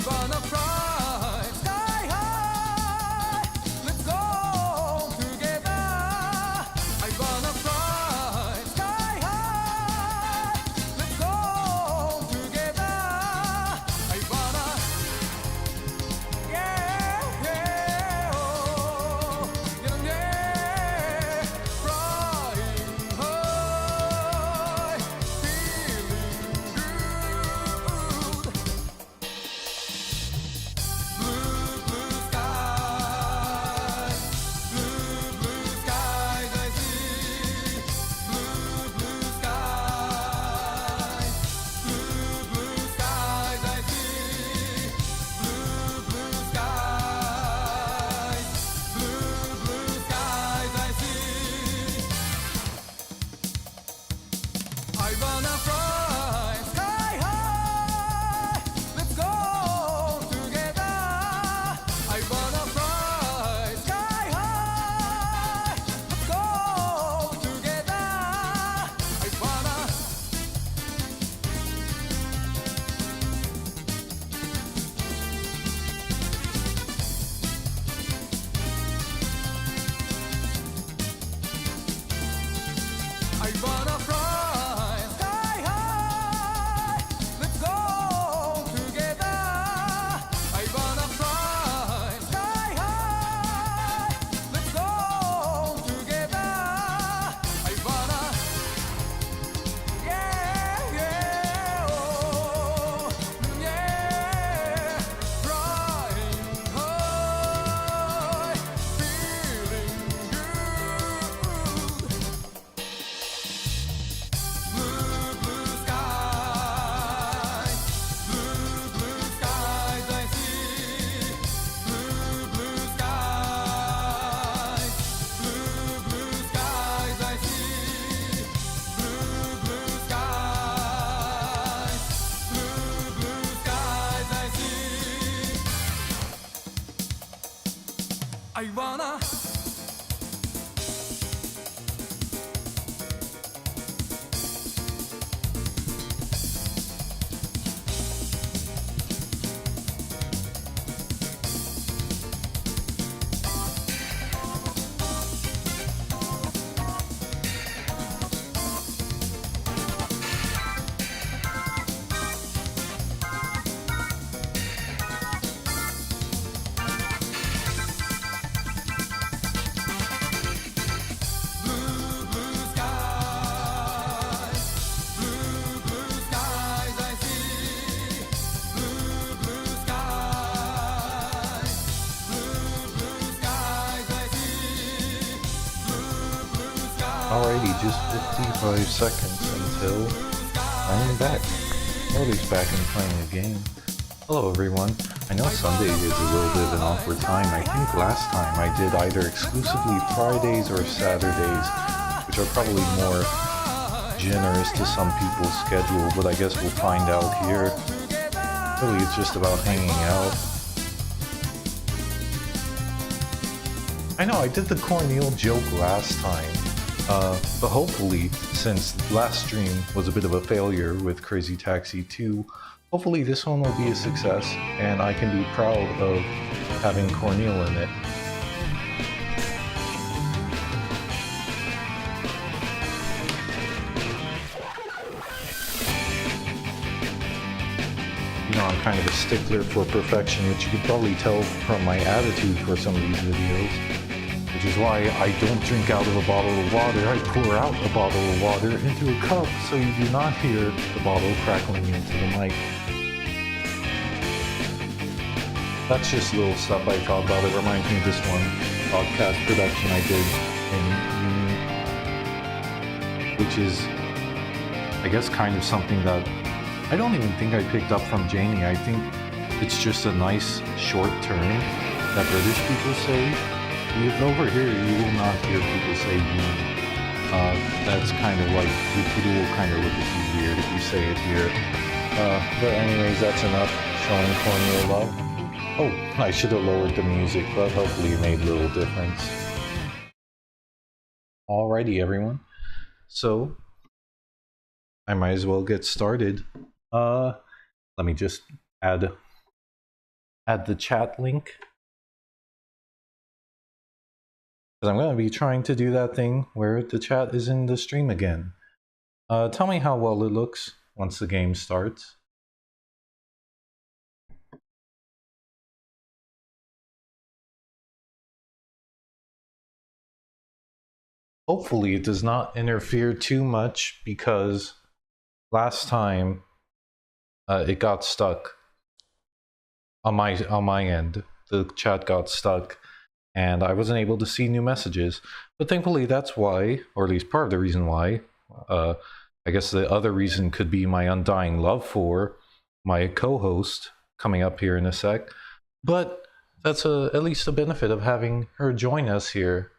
wanna fly sky high. Let's go together. I wanna fly sky high. Let's go together. I wanna, yeah, yeah, oh, yeah, yeah, flying high, feeling good. Blue, blue skies, I see. Blue, blue skies, I see. Blue, blue skies, I see. I wanna fly sky high. Let's go together. I wanna fly sky high. Let's go together. I wanna, I wanna fly sky high. Let's go together. I wanna fly sky high. Let's go together. I wanna, yeah, yeah, oh, yeah, flying high, feeling good. Blue, blue skies, I see. Blue, blue skies, I see. Blue, blue skies, I see. I wanna. Blue, blue skies, I see. Blue, blue skies, I see. Blue, blue skies. Alrighty, just 55 seconds until I'm back. Nobody's back and playing the game. Hello everyone. I know Sunday is a little bit of an awkward time. I think last time I did either exclusively Fridays or Saturdays, which are probably more generous to some people's schedule, but I guess we'll find out here. Really, it's just about hanging out. I know, I did the cornmeal joke last time, but hopefully, since last stream was a bit of a failure with Crazy Taxi 2, hopefully this one will be a success, and I can be proud of having cornmeal in it. You know, I'm kind of a stickler for perfection, which you could probably tell from my attitude for some of these videos. Which is why I don't drink out of a bottle of water, I pour out a bottle of water into a cup so you do not hear the bottle crackling into the mic. That's just little stuff I thought about. It reminds me of this one podcast production I did in uni, which is, I guess, kind of something that I don't even think I picked up from Janie. I think it's just a nice short term that British people say. Over here, you will not hear people say you. That's kind of like, people will kind of look at you weird if you say it here. But anyways, that's enough showing cornmeal love. Oh, I should have lowered the music, but hopefully it made a little difference. Alrighty, everyone. So, I might as well get started. Let me just add add the chat link. Because I'm going to be trying to do that thing where the chat is in the stream again. Tell me how well it looks once the game starts. Hopefully it does not interfere too much, because last time it got stuck on my end. The chat got stuck and I wasn't able to see new messages. But thankfully that's why, or at least part of the reason why, I guess the other reason could be my undying love for my co-host coming up here in a sec. But that's at least a benefit of having her join us here,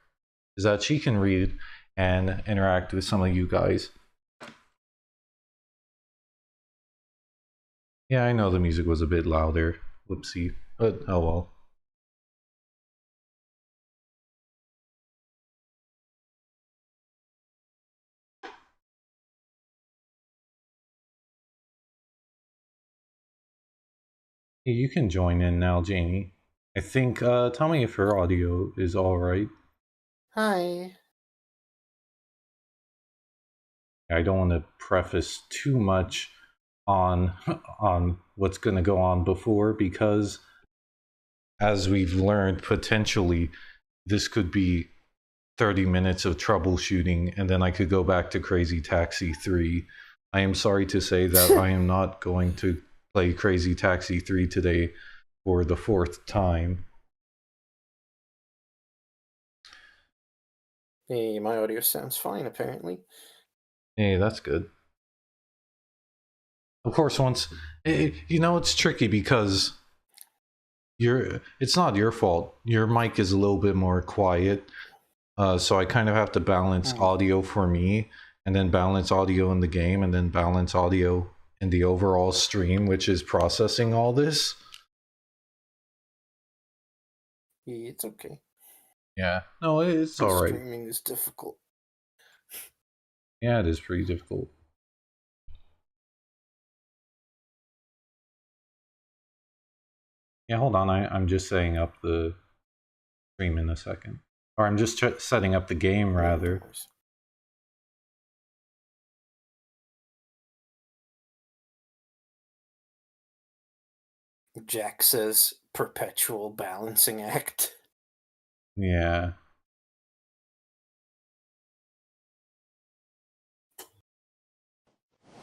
is that she can read and interact with some of you guys. Yeah, I know the music was a bit louder. Whoopsie. But oh well. Yeah, you can join in now, Jamie. I think, tell me if her audio is alright. Hi. I don't want to preface too much on on what's going to go on before, because as we've learned, potentially this could be 30 minutes of troubleshooting and then I could go back to Crazy Taxi 3. I am sorry to say that I am not going to play Crazy Taxi 3 today for the 4th time. Hey, my audio sounds fine, apparently. Hey, that's good. Of course, once you know, it's tricky because it's not your fault. Your mic is a little bit more quiet, so I kind of have to balance audio for me, and then balance audio in the game, and then balance audio in the overall stream, which is processing all this. Yeah, it's okay. Yeah, no, it's all right. Streaming is difficult. Yeah, it is pretty difficult. Yeah, hold on. I'm just setting up the stream in a second. Or I'm just setting up the game, rather. Jack says perpetual balancing act. Yeah.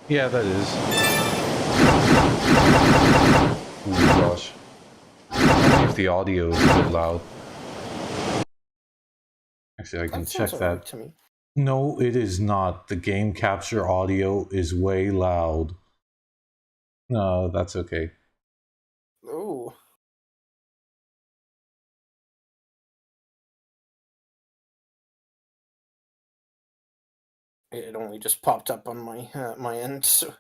Yeah, that is. Oh gosh. I wonder if the audio is a bit loud. Actually, I can check that. Right to me. No, it is not. The game capture audio is way loud. No, that's okay. Oh. It only just popped up on my my end, so.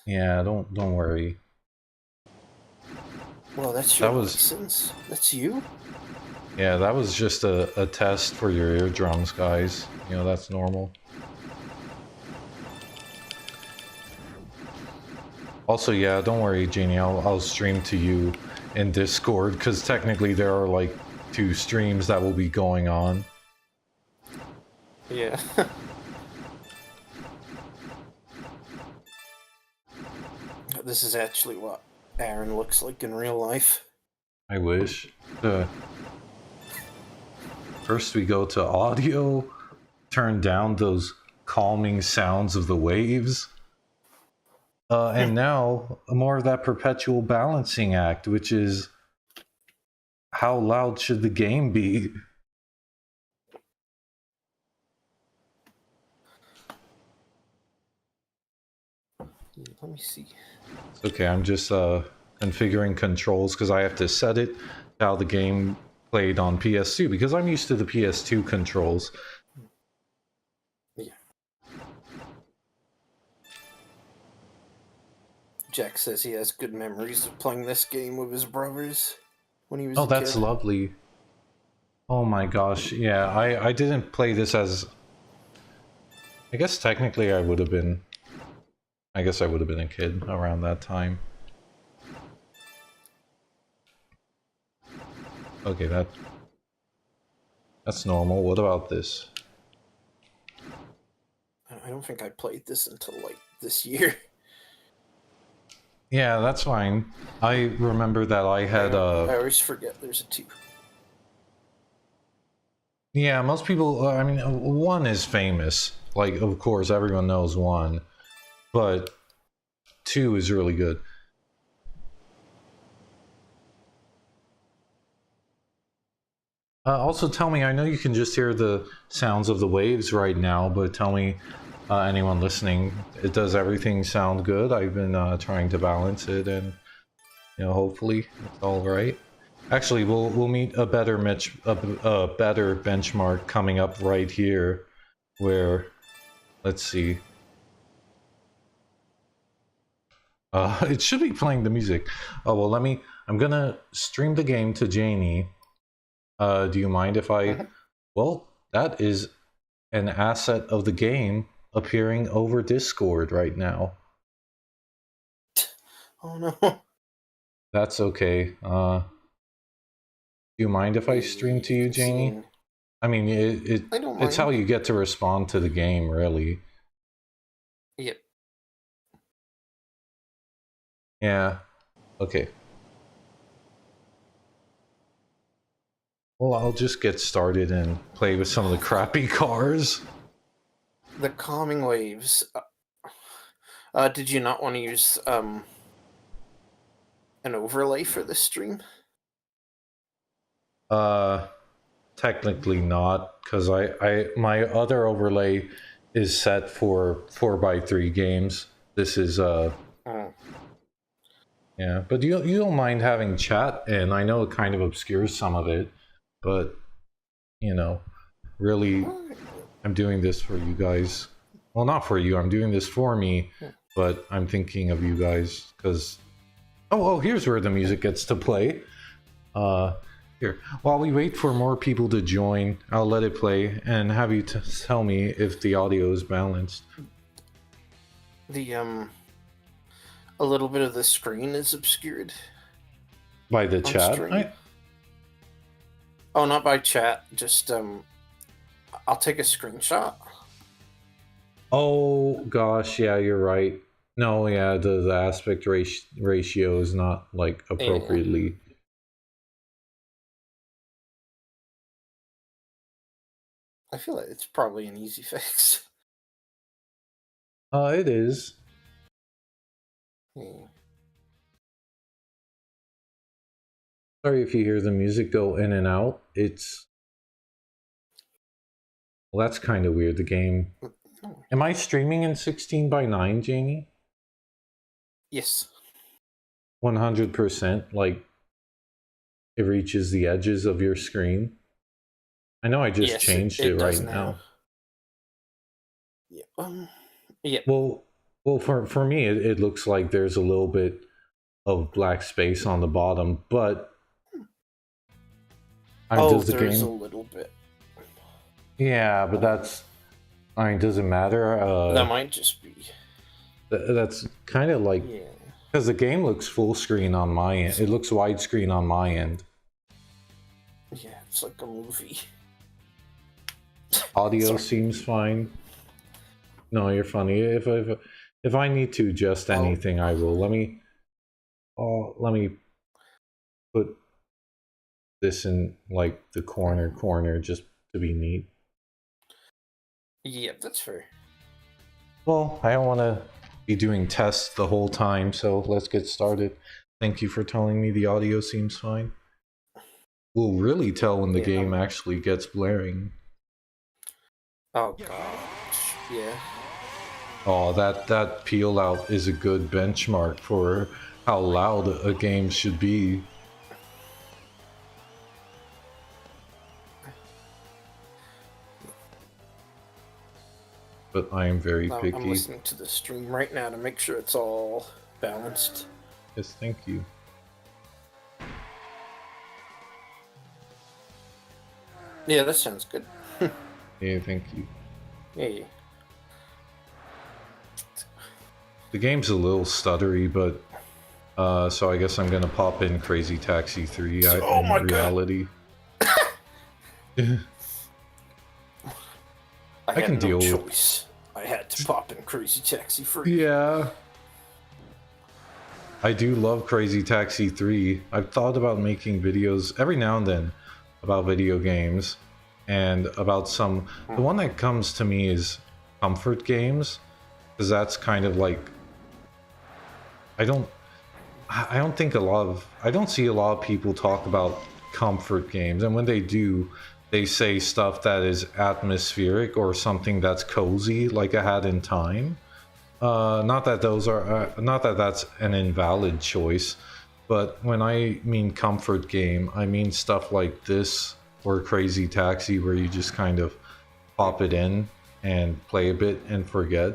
Yeah, don't worry. Well, that's your license. That's you? Yeah, that was just a test for your eardrums, guys. You know, that's normal. Also, yeah, don't worry, Jeannie. I'll stream to you in Discord, because technically there are like 2 streams that will be going on. Yeah. This is actually what Aaron looks like in real life. I wish. First we go to audio, turn down those calming sounds of the waves. And now more of that perpetual balancing act, which is how loud should the game be? Let me see. It's okay, I'm just configuring controls because I have to set it how the game played on PS2, because I'm used to the PS2 controls. Yeah. Jack says he has good memories of playing this game with his brothers when he was a kid. Oh, that's lovely. Oh my gosh, yeah, I didn't play this as... I guess technically I would have been... I guess I would have been a kid around that time. Okay, that's normal. What about this? I don't think I played this until like this year. Yeah, that's fine. I remember that I had I always forget there's a 2. yeah, most people, I mean, 1 is famous. Like, of course, everyone knows 1. But 2 is really good. Also, tell me, I know you can just hear the sounds of the waves right now, but tell me, anyone listening, does everything sound good? I've been trying to balance it, and hopefully it's all right. Actually, we'll meet a better better benchmark coming up right here, where, let's see. It should be playing the music. Oh well, I'm gonna stream the game to Janie. Do you mind if I? Well, that is an asset of the game appearing over Discord right now. Oh no. That's okay. Do you mind if I stream to you, Janie? I mean, I don't it's how mind. you get to respond to the game, really. Yep. Yeah. Okay. Well, I'll just get started and play with some of the crappy cars. The calming waves. Did you not want to use an overlay for this stream? Technically not, because my other overlay is set for 4x3 games. This is yeah, but you don't mind having chat, and I know it kind of obscures some of it, but really, I'm doing this for you guys. Well, not for you. I'm doing this for me, but I'm thinking of you guys because. Oh, here's where the music gets to play. Here, while we wait for more people to join, I'll let it play and have you tell me if the audio is balanced. A little bit of the screen is obscured. By the chat? Oh, not by chat. Just I'll take a screenshot. Oh gosh, yeah, you're right. No, yeah, the aspect ratio is not like appropriately. Yeah. I feel like it's probably an easy fix. It is. Yeah. Sorry if you hear the music go in and out. Well, that's kind of weird. The game. Am I streaming in 16:9, Jamie? Yes. 100%. Like, it reaches the edges of your screen. I know I just changed it right now. Yeah. Yeah. Well, for me, it looks like there's a little bit of black space on the bottom, but does the there's game... a little bit. Yeah, but that's... I mean, does it matter? That might just be... That's kind of like... Yeah. Because the game looks full screen on my end. It looks widescreen on my end. Yeah, it's like a movie. Audio seems fine. No, you're funny. If I need to adjust anything, I will. Let me put this in like the corner just to be neat. Yeah, that's fair. Well, I don't want to be doing tests the whole time, so let's get started. Thank you for telling me the audio seems fine. We'll really tell when the game actually gets blaring. Oh gosh, yeah. Oh, that peel out is a good benchmark for how loud a game should be. But I am very picky. I'm listening to the stream right now to make sure it's all balanced. Yes, thank you. Yeah, that sounds good. Yeah, thank you. Yeah. The game's a little stuttery, but So I guess I'm gonna pop in Crazy Taxi 3 Oh in my God. reality. I can had no deal with- choice. I had to pop in Crazy Taxi free. Yeah. I do love Crazy Taxi 3. I've thought about making videos every now and then about video games and about some... The one that comes to me is comfort games, because that's kind of like... I don't think a lot of... I don't see a lot of people talk about comfort games, and when they do, they say stuff that is atmospheric or something that's cozy, like A Hat in Time. Not that those are... not that that's an invalid choice, but when I mean comfort game, I mean stuff like this or Crazy Taxi, where you just kind of pop it in and play a bit and forget.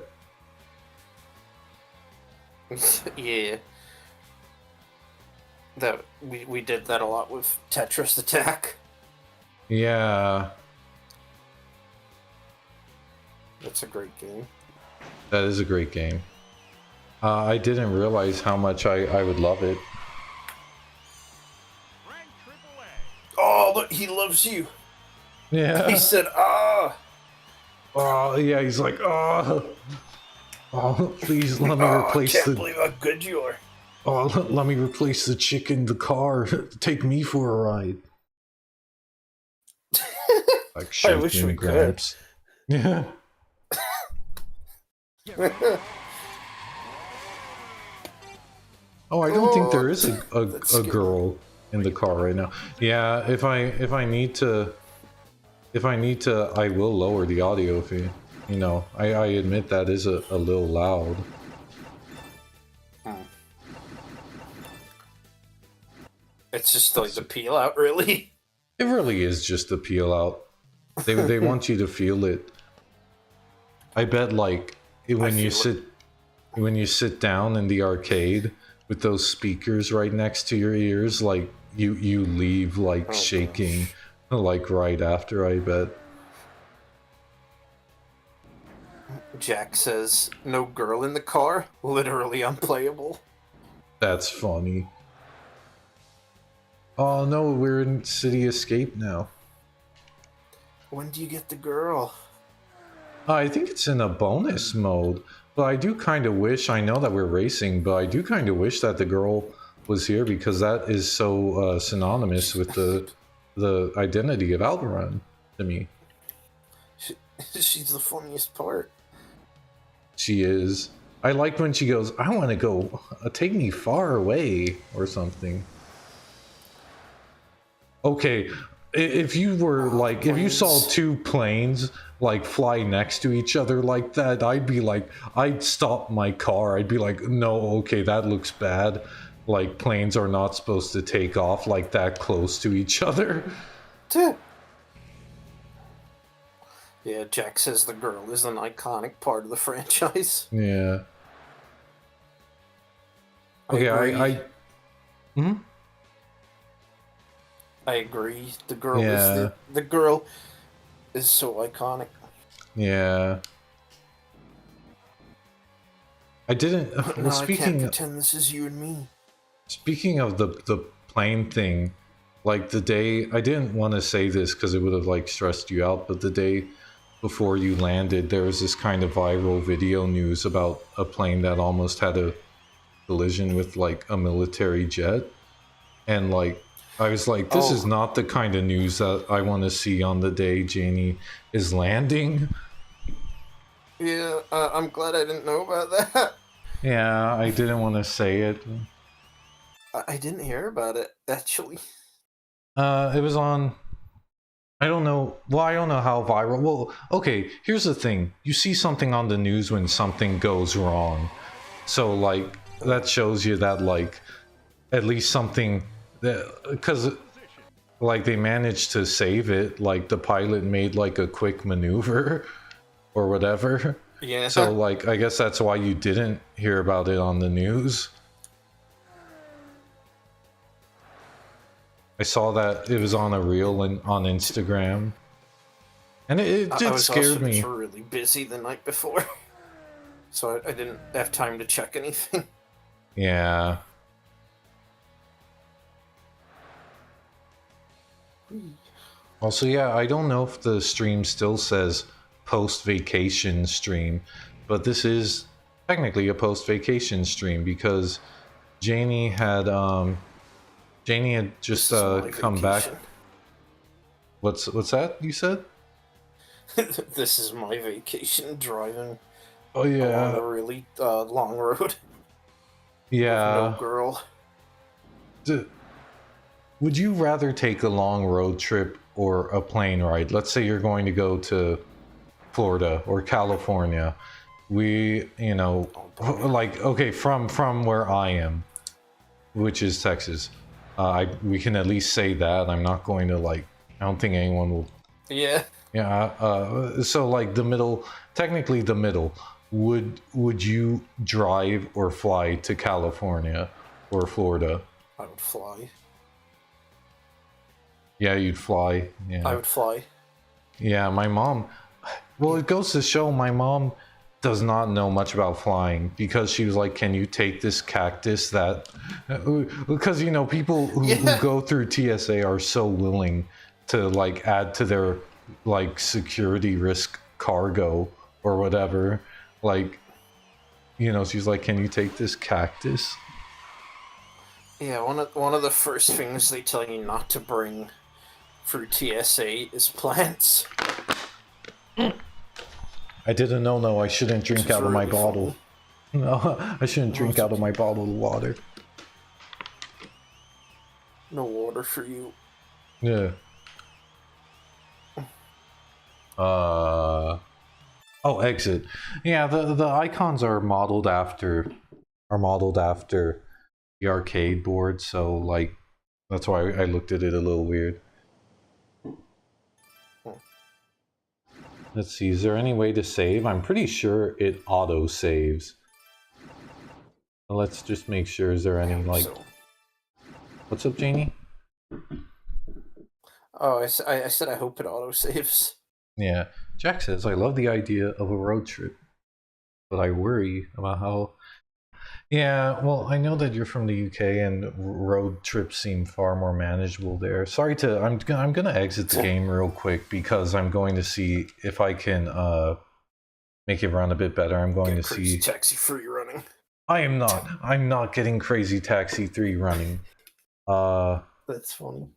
Yeah. That we did that a lot with Tetris Attack. Yeah, That's a great game. that is a great game. I didn't realize how much I would love it. Oh, look, he loves you. Yeah. He said, "Ah." Oh, yeah, he's like, oh, please let me Oh, I replace can't the... believe how good you are. Oh, let me replace the chick in the car. Take me for a ride. Like, I wish shaking we could. Gramps. Yeah. Oh, I don't think there is that's a scary. girl in the car right now. Yeah, if I need to, I will lower the audio fee. You know, I admit that is a little loud. It's just like the peel out, really. It really is just a peel out. They want you to feel it. I bet like when you sit down in the arcade with those speakers right next to your ears, like you leave like shaking like right after, I bet. Jack says, "No girl in the car." Literally unplayable. That's funny. Oh no, we're in City Escape now. When do you get the girl? I think it's in a bonus mode, but I do kind of wish, I know that we're racing, but I do kind of wish that the girl was here, because that is so synonymous with the identity of OutRun to me. She's the funniest part. She is. I like when she goes, I want to go, take me far away, or something. Okay, if you were like, if you saw two planes like fly next to each other like that, I'd be like, I'd stop my car. I'd be like, no, okay, that looks bad. Like, planes are not supposed to take off like that close to each other. Yeah, Jack says the girl is an iconic part of the franchise. Yeah. Okay, I agree. The girl Yeah. is the girl is so iconic. Yeah. I didn't. But Well, now I can't speaking pretend this is you and me. Speaking of the plane thing, like the day, I didn't want to say this because it would have like stressed you out, but the day before you landed, there was this kind of viral video news about a plane that almost had a collision with like a military jet, and like I was like, this is not the kind of news that I want to see on the day Janie is landing. Yeah, I'm glad I didn't know about that. Yeah, I didn't want to say it. I didn't hear about it, actually. It was on, I don't know. Well, I don't know how viral. Well, okay, here's the thing. You see something on the news when something goes wrong. So, like, that shows you that, like, at least something... Because, like, they managed to save it. Like, the pilot made, like, a quick maneuver or whatever. Yeah. So, like, I guess that's why you didn't hear about it on the news. I saw that it was on a reel on Instagram, and it did scare me. I was really busy the night before, so I didn't have time to check anything. Yeah, Also, yeah, I don't know if the stream still says post-vacation stream, but this is technically a post-vacation stream because Janie had just This is my come back. vacation. What's that you said? This is my vacation, driving Oh along yeah, a really long road yeah. with no girl. Would you rather take a long road trip or a plane ride? Let's say you're going to go to Florida or California. Like, okay, from where I am, which is Texas. We can at least say that. I'm not going to I don't think anyone will. Yeah. Yeah. So like technically the middle. Would you drive or fly to California or Florida? I would fly. Yeah, you'd fly. Yeah. I would fly. Yeah, my mom. Well, it goes to show my mom does not know much about flying because she was like, "Can you take this cactus that?" Because people who go through TSA are so willing to add to their security risk cargo or whatever. She's like, "Can you take this cactus?" Yeah, one of the first things they tell you not to bring through TSA is plants. I didn't know. No, I shouldn't drink out of my really bottle. funny. No, I shouldn't drink out of my bottled water. No water for you. Yeah. Oh, exit. Yeah, the icons are modeled after the arcade board, so that's why I looked at it a little weird. Let's see, is there any way to save? I'm pretty sure it auto saves. Let's just make sure, is there any What's up, Janie? Oh, I said I hope it auto saves. Yeah, Jack says, I love the idea of a road trip, but I worry about how... Yeah, well, I know that you're from the UK and road trips seem far more manageable there. Sorry to... I'm gonna exit the game real quick because I'm going to see if I can make it run a bit better. I'm going to see... Taxi 3 running. I'm not getting Crazy Taxi 3 running. That's funny.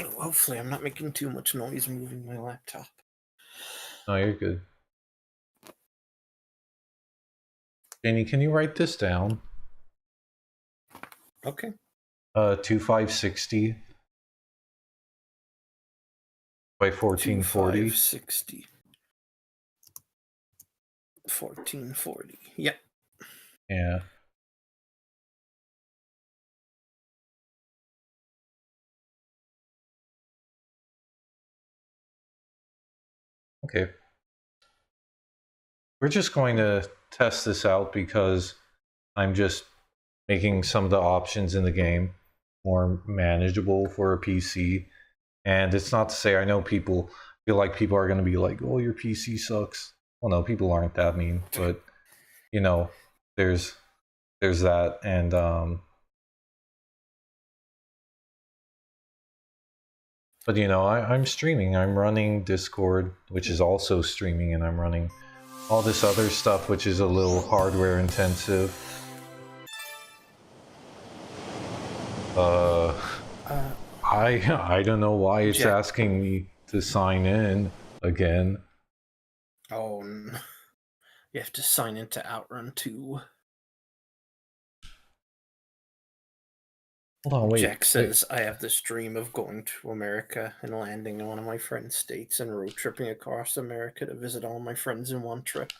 Oh, hopefully I'm not making too much noise moving my laptop. No, you're good. Jenny, can you write this down? Okay. 2560 by 1440. 2560. 1440. Yep. Yeah. Okay. We're just going to test this out because I'm just making some of the options in the game more manageable for a PC. And it's not to say, I know people feel like people are going to be like, oh, your PC sucks. Well, no, people aren't that mean, but there's that. And but I'm streaming. I'm running Discord, which is also streaming, and I'm running all this other stuff, which is a little hardware intensive. I don't know why it's asking me to sign in again. Oh, no. You have to sign into OutRun too. Hold on, wait. Jack says, I have this dream of going to America and landing in one of my friends' states and road tripping across America to visit all my friends in one trip.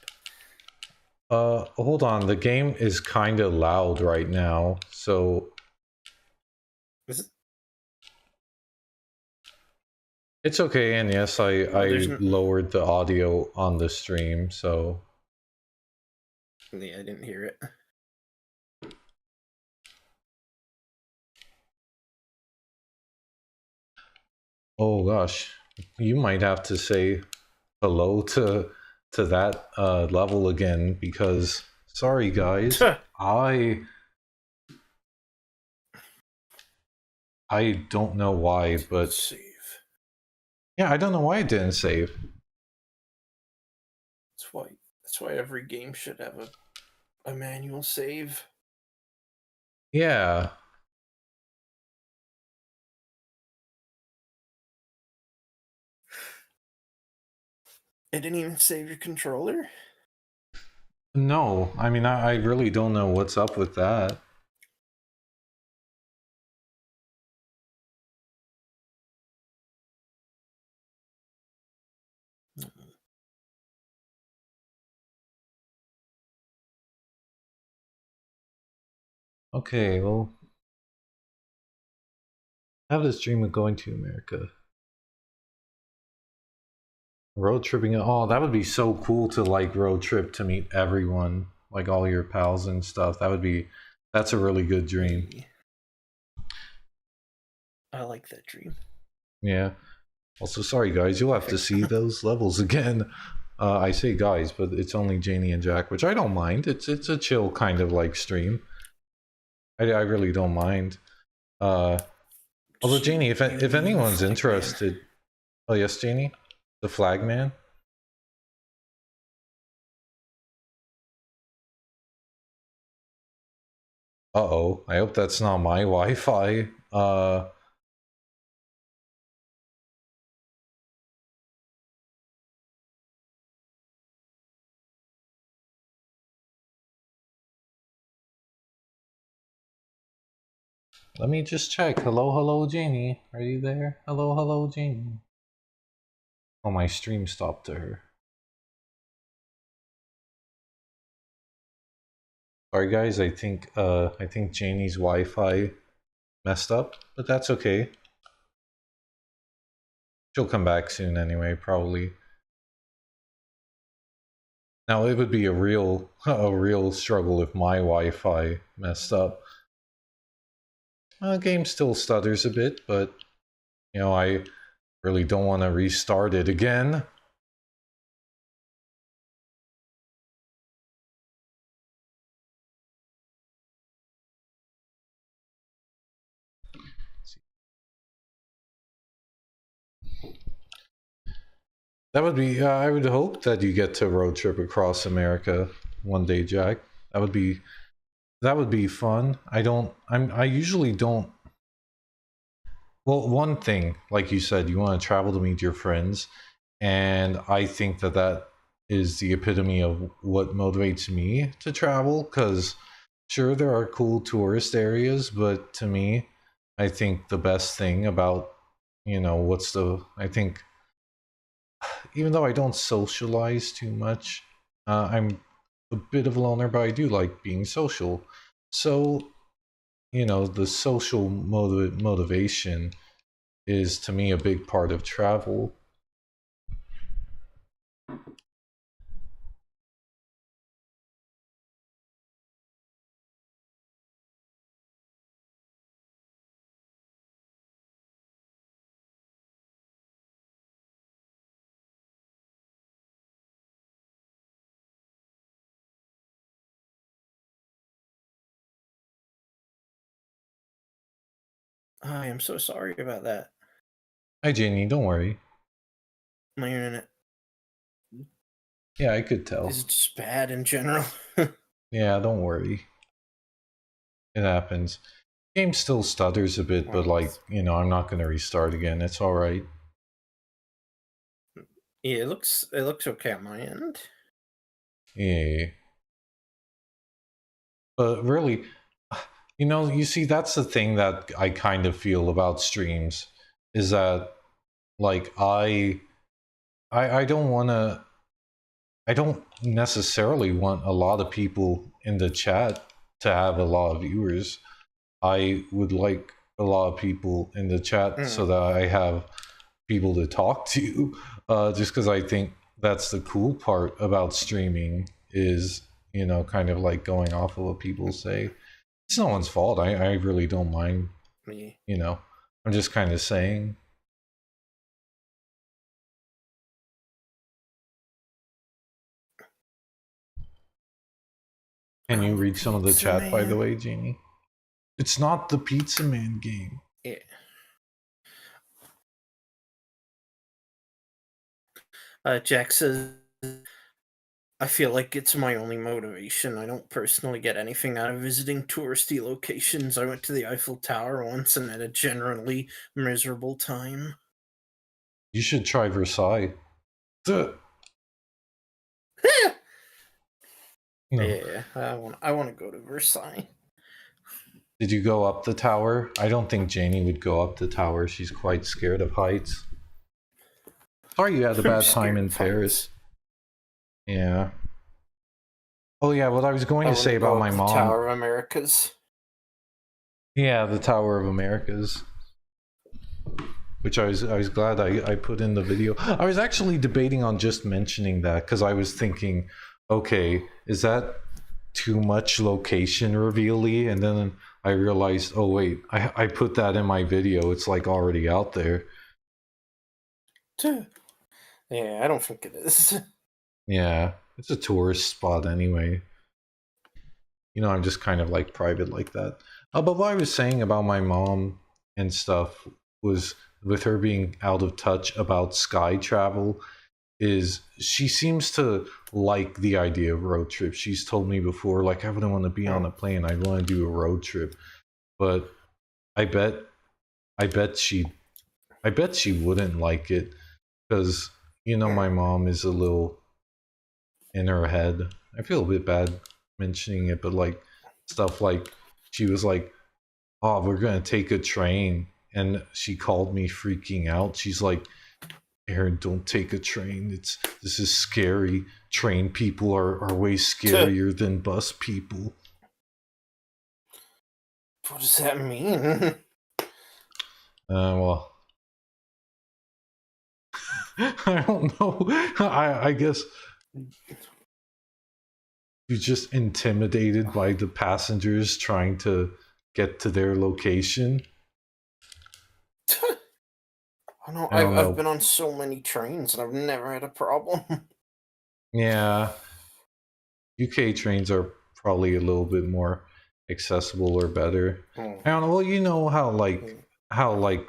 Hold on. The game is kind of loud right now, so... Is it? It's okay, and yes, I lowered the audio on the stream, so... Yeah, I didn't hear it. Oh gosh, you might have to say hello to that level again, because sorry guys, I don't know why, but Save. yeah, I don't know why it didn't save. That's why every game should have a manual save. Yeah. It didn't even save your controller? No, I mean, I really don't know what's up with that. Okay, well, I have this dream of going to America. Road tripping. Oh, that would be so cool to like road trip to meet everyone, like all your pals and stuff. That's a really good dream. I like that dream. Yeah. Also, sorry guys, you'll have to see those levels again. I say guys, but it's only Janie and Jack, which I don't mind. It's a chill kind of like stream. I really don't mind. Although Janie, if anyone's interested, oh yes, Janie, the flag man. Uh-oh, I hope that's not my Wi-Fi. Let me just check. Hello, hello, Janie. Are you there? Hello, hello, Janie. Oh, my stream stopped to her. Sorry guys, I think Janie's Wi-Fi messed up, but that's okay. She'll come back soon anyway, probably. Now it would be a real struggle if my Wi-Fi messed up. Game still stutters a bit, but you know, I really don't want to restart it again. That would be. I would hope that you get to road trip across America one day, Jack. That would be fun. I usually don't. Well, one thing, like you said, you want to travel to meet your friends, and I think that is the epitome of what motivates me to travel. Because sure, there are cool tourist areas, but to me, I think the best thing about I think even though I don't socialize too much, I'm a bit of a loner, but I do like being social. So, the social motivation is to me a big part of travel. I am so sorry about that. Hi, Janie, don't worry. My internet Yeah, I could tell. is just bad in general. Yeah, don't worry. It happens. Game still stutters a bit, but like, I'm not going to restart again. It's all right. Yeah, it looks okay on my end. Yeah. But really, you see, that's the thing that I kind of feel about streams is that, like, I don't want to, I don't necessarily want a lot of people in the chat to have a lot of viewers. I would like a lot of people in the chat so that I have people to talk to. Just because I think that's the cool part about streaming is, kind of like going off of what people say. It's no one's fault. I really don't mind. Me. I'm just kind of saying. Can you read some of the Pizza chat, by the Man. way, Jeannie? It's not the Pizza Man game. Yeah. Jack says, I feel like it's my only motivation. I don't personally get anything out of visiting touristy locations. I went to the Eiffel Tower once and had a generally miserable time. You should try Versailles. Duh. No. Yeah, I want to go to Versailles. Did you go up the tower? I don't think Janie would go up the tower. She's quite scared of heights. Sorry you had a I'm bad time scared in of Paris. heights. Yeah. Oh yeah, what I was going I to want say to go about my up the mom. Tower of Americas. Yeah, the Tower of Americas. Which I was glad I put in the video. I was actually debating on just mentioning that because I was thinking, okay, is that too much location reveal-y? And then I realized, oh wait, I put that in my video. It's like already out there. Yeah, I don't think it is. Yeah, it's a tourist spot anyway. You know, I'm just kind of like private like that. But what I was saying about my mom and stuff was with her being out of touch about sky travel is she seems to like the idea of road trips. She's told me before, like, I wouldn't want to be on a plane. I want to do a road trip. But I bet I bet she wouldn't like it because you know my mom is a little in her head. I feel a bit bad mentioning it, but like stuff like she was like, "Oh, we're gonna take a train," and she called me freaking out. She's like, "Aaron, don't take a train. This is scary. Train people are way scarier than bus people." What does that mean? Well, I don't know. I guess you're just intimidated by the passengers trying to get to their location. I know I don't I've know. been on so many trains and I've never had a problem. Yeah, UK trains are probably a little bit more accessible or better. I don't know. Well, you know how like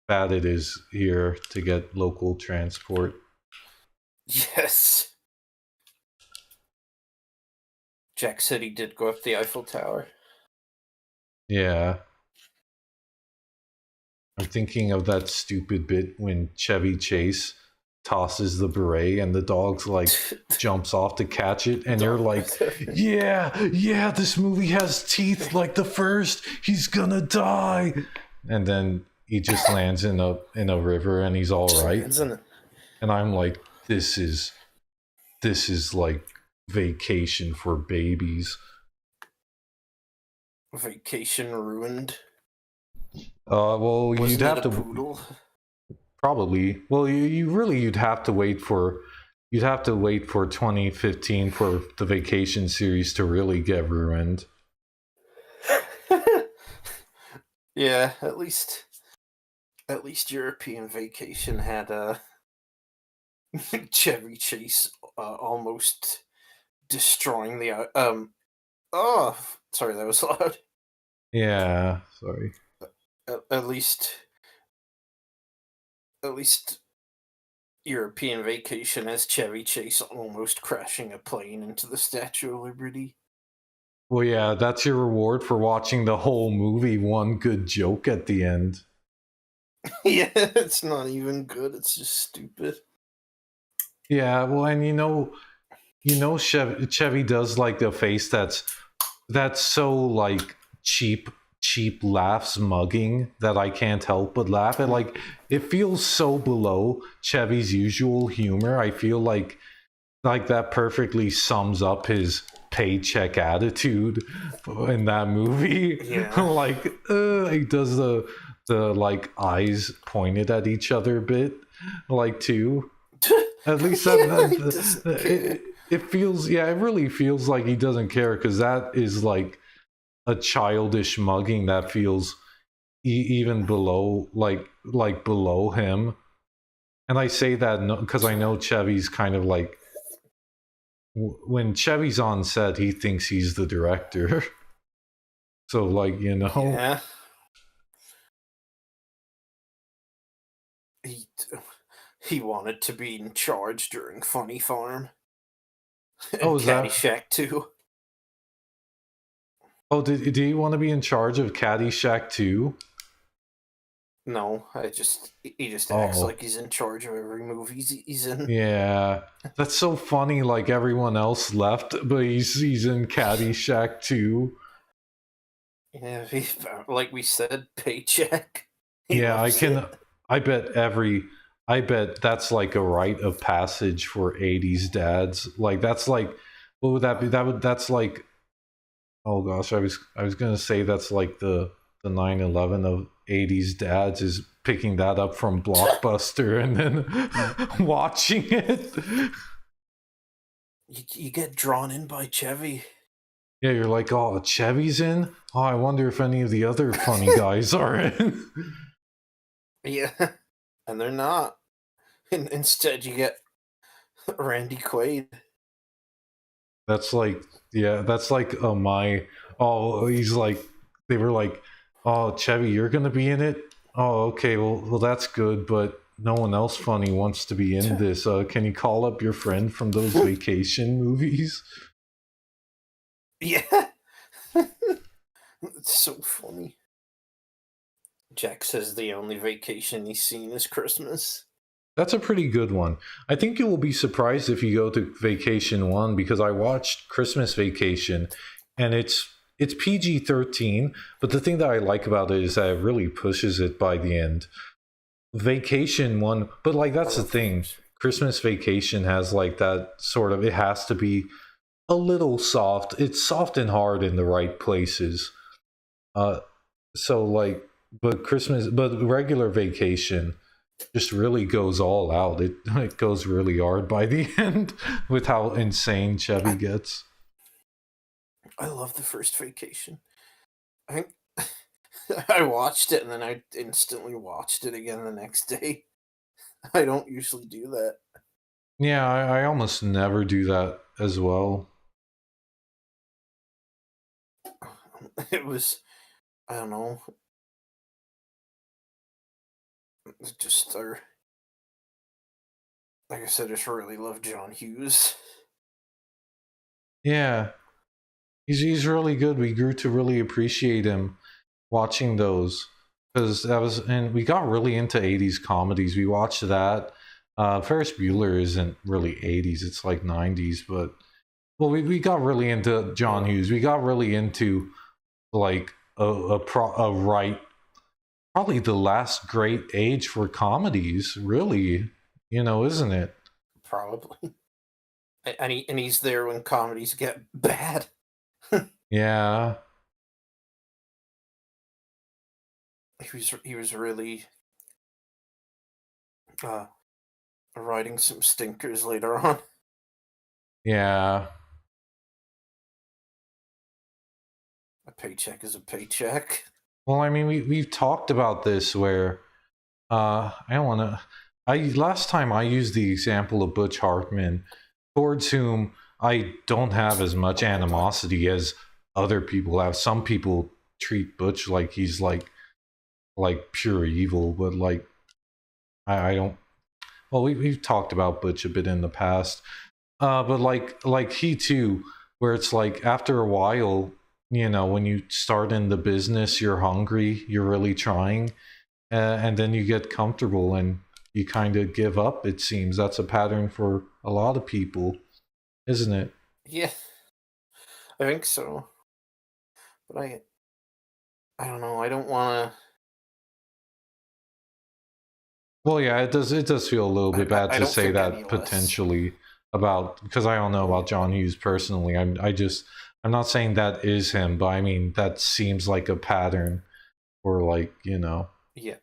bad it is here to get local transport. Yes. Jack said he did go up the Eiffel Tower. Yeah. I'm thinking of that stupid bit when Chevy Chase tosses the beret and the dog's like jumps off to catch it and you're like, yeah, this movie has teeth like the first. He's gonna die. And then he just lands in a river and he's all right. And I'm like, this is like vacation for babies. Vacation ruined. Well, Wasn't you'd it have a to poodle? probably. Well, you'd have to wait for 2015 for the Vacation series to really get ruined. Yeah, at least European Vacation had Chevy Chase almost destroying the oh, sorry, that was loud. Yeah, sorry. At least European Vacation has Chevy Chase almost crashing a plane into the Statue of Liberty. Well, yeah, that's your reward for watching the whole movie. One good joke at the end. Yeah, it's not even good. It's just stupid. Yeah, well, and Chevy does like the face that's so like cheap laughs mugging that I can't help but laugh at. Like it feels so below Chevy's usual humor. I feel like that perfectly sums up his paycheck attitude in that movie. Yeah. Like he does the like eyes pointed at each other bit, like too. At least it feels, yeah, it really feels like he doesn't care because that is like a childish mugging that feels even below like below him. And I say that because I know Chevy's kind of like when Chevy's on set, he thinks he's the director. So like, you know. Yeah. he he wanted to be in charge during Funny Farm Oh, and is that? Caddyshack too. Oh, did he want to be in charge of Caddyshack too? No, he just acts Oh, like he's in charge of every movie he's in. yeah. That's so funny. Like everyone else left, but he's in Caddyshack too. Yeah, like we said, paycheck. He Yeah, I loves can. it. I bet every. I bet that's like a rite of passage for '80s dads. Like that's like, what would that be? That's like. Oh gosh, I was gonna say that's like the 9/11 of '80s dads is picking that up from Blockbuster and then watching it. You get drawn in by Chevy. Yeah, you're like, oh, Chevy's in. Oh, I wonder if any of the other funny guys are in. Yeah, and they're not. Instead, you get Randy Quaid. That's like, yeah, that's like my. Oh, he's like, they were like, oh, Chevy, you're gonna be in it. Oh, okay, well, that's good, but no one else funny wants to be in this. Can you call up your friend from those vacation movies? Yeah, it's so funny. Jack says the only vacation he's seen is Christmas. That's a pretty good one. I think you will be surprised if you go to Vacation One because I watched Christmas Vacation, and it's PG-13. But the thing that I like about it is that it really pushes it by the end. Vacation One, but like that's the thing. Christmas Vacation has like that sort of. It has to be a little soft. It's soft and hard in the right places. Uh, so like, but regular Vacation just really goes all out. It goes really hard by the end with how insane Chevy gets. I love the first vacation. I think I watched it and then I instantly watched it again the next day. I don't usually do that. Yeah, I almost never do that as well. It was, I don't know, just like I said, I just really love John Hughes. Yeah, he's really good. We grew to really appreciate him watching those because that was, and we got really into '80s comedies. We watched that. Ferris Bueller isn't really '80s; it's like '90s. But well, we got really into John Hughes. We got really into like a right, probably the last great age for comedies. Really, isn't it? Probably. And he's there when comedies get bad. Yeah. He was really uh writing some stinkers later on. Yeah. A paycheck is a paycheck. Well, I mean, we've talked about this where I don't want to. I last time I used the example of Butch Hartman, towards whom I don't have as much animosity as other people have. Some people treat Butch like he's like pure evil, but like I don't. Well, we've talked about Butch a bit in the past, but like he too, where it's like after a while, when you start in the business, you're hungry, you're really trying, and then you get comfortable and you kind of give up. It seems that's a pattern for a lot of people, isn't it? Yeah, I think so. But I don't know. I don't want Well, yeah, it does feel a little to. bit bad I to don't say think any that less. potentially about, because I don't know about John Hughes personally. I'm not saying that is him, but I mean that seems like a pattern or like, Yeah,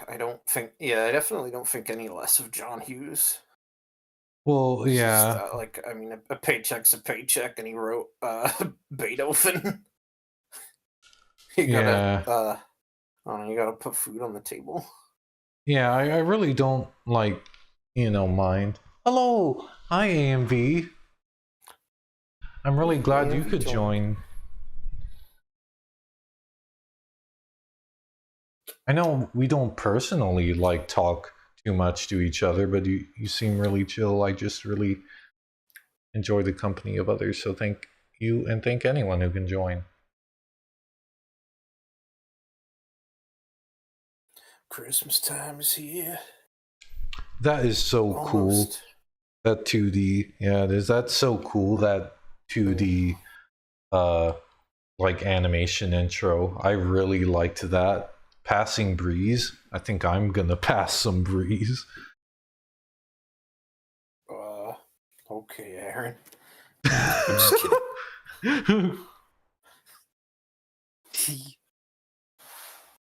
I don't think. Yeah, I definitely don't think any less of John Hughes. Well, It's just yeah. like I mean, a paycheck's a paycheck, and he wrote Beethoven. You gotta Yeah. I don't know, you gotta put food on the table. Yeah, I really don't like, mind. Hello, hi AMV. I'm really glad you AMV, could joined. join. I know we don't personally like talk too much to each other, but you seem really chill. I just really enjoy the company of others. So thank you and thank anyone who can join. Christmas time is here. That is so cool. Almost. That 2D, yeah, it is. That's so cool. That 2D, uh, like animation intro. I really liked that. Passing breeze. I think I'm gonna pass some breeze. Okay, Aaron. I'm just kidding.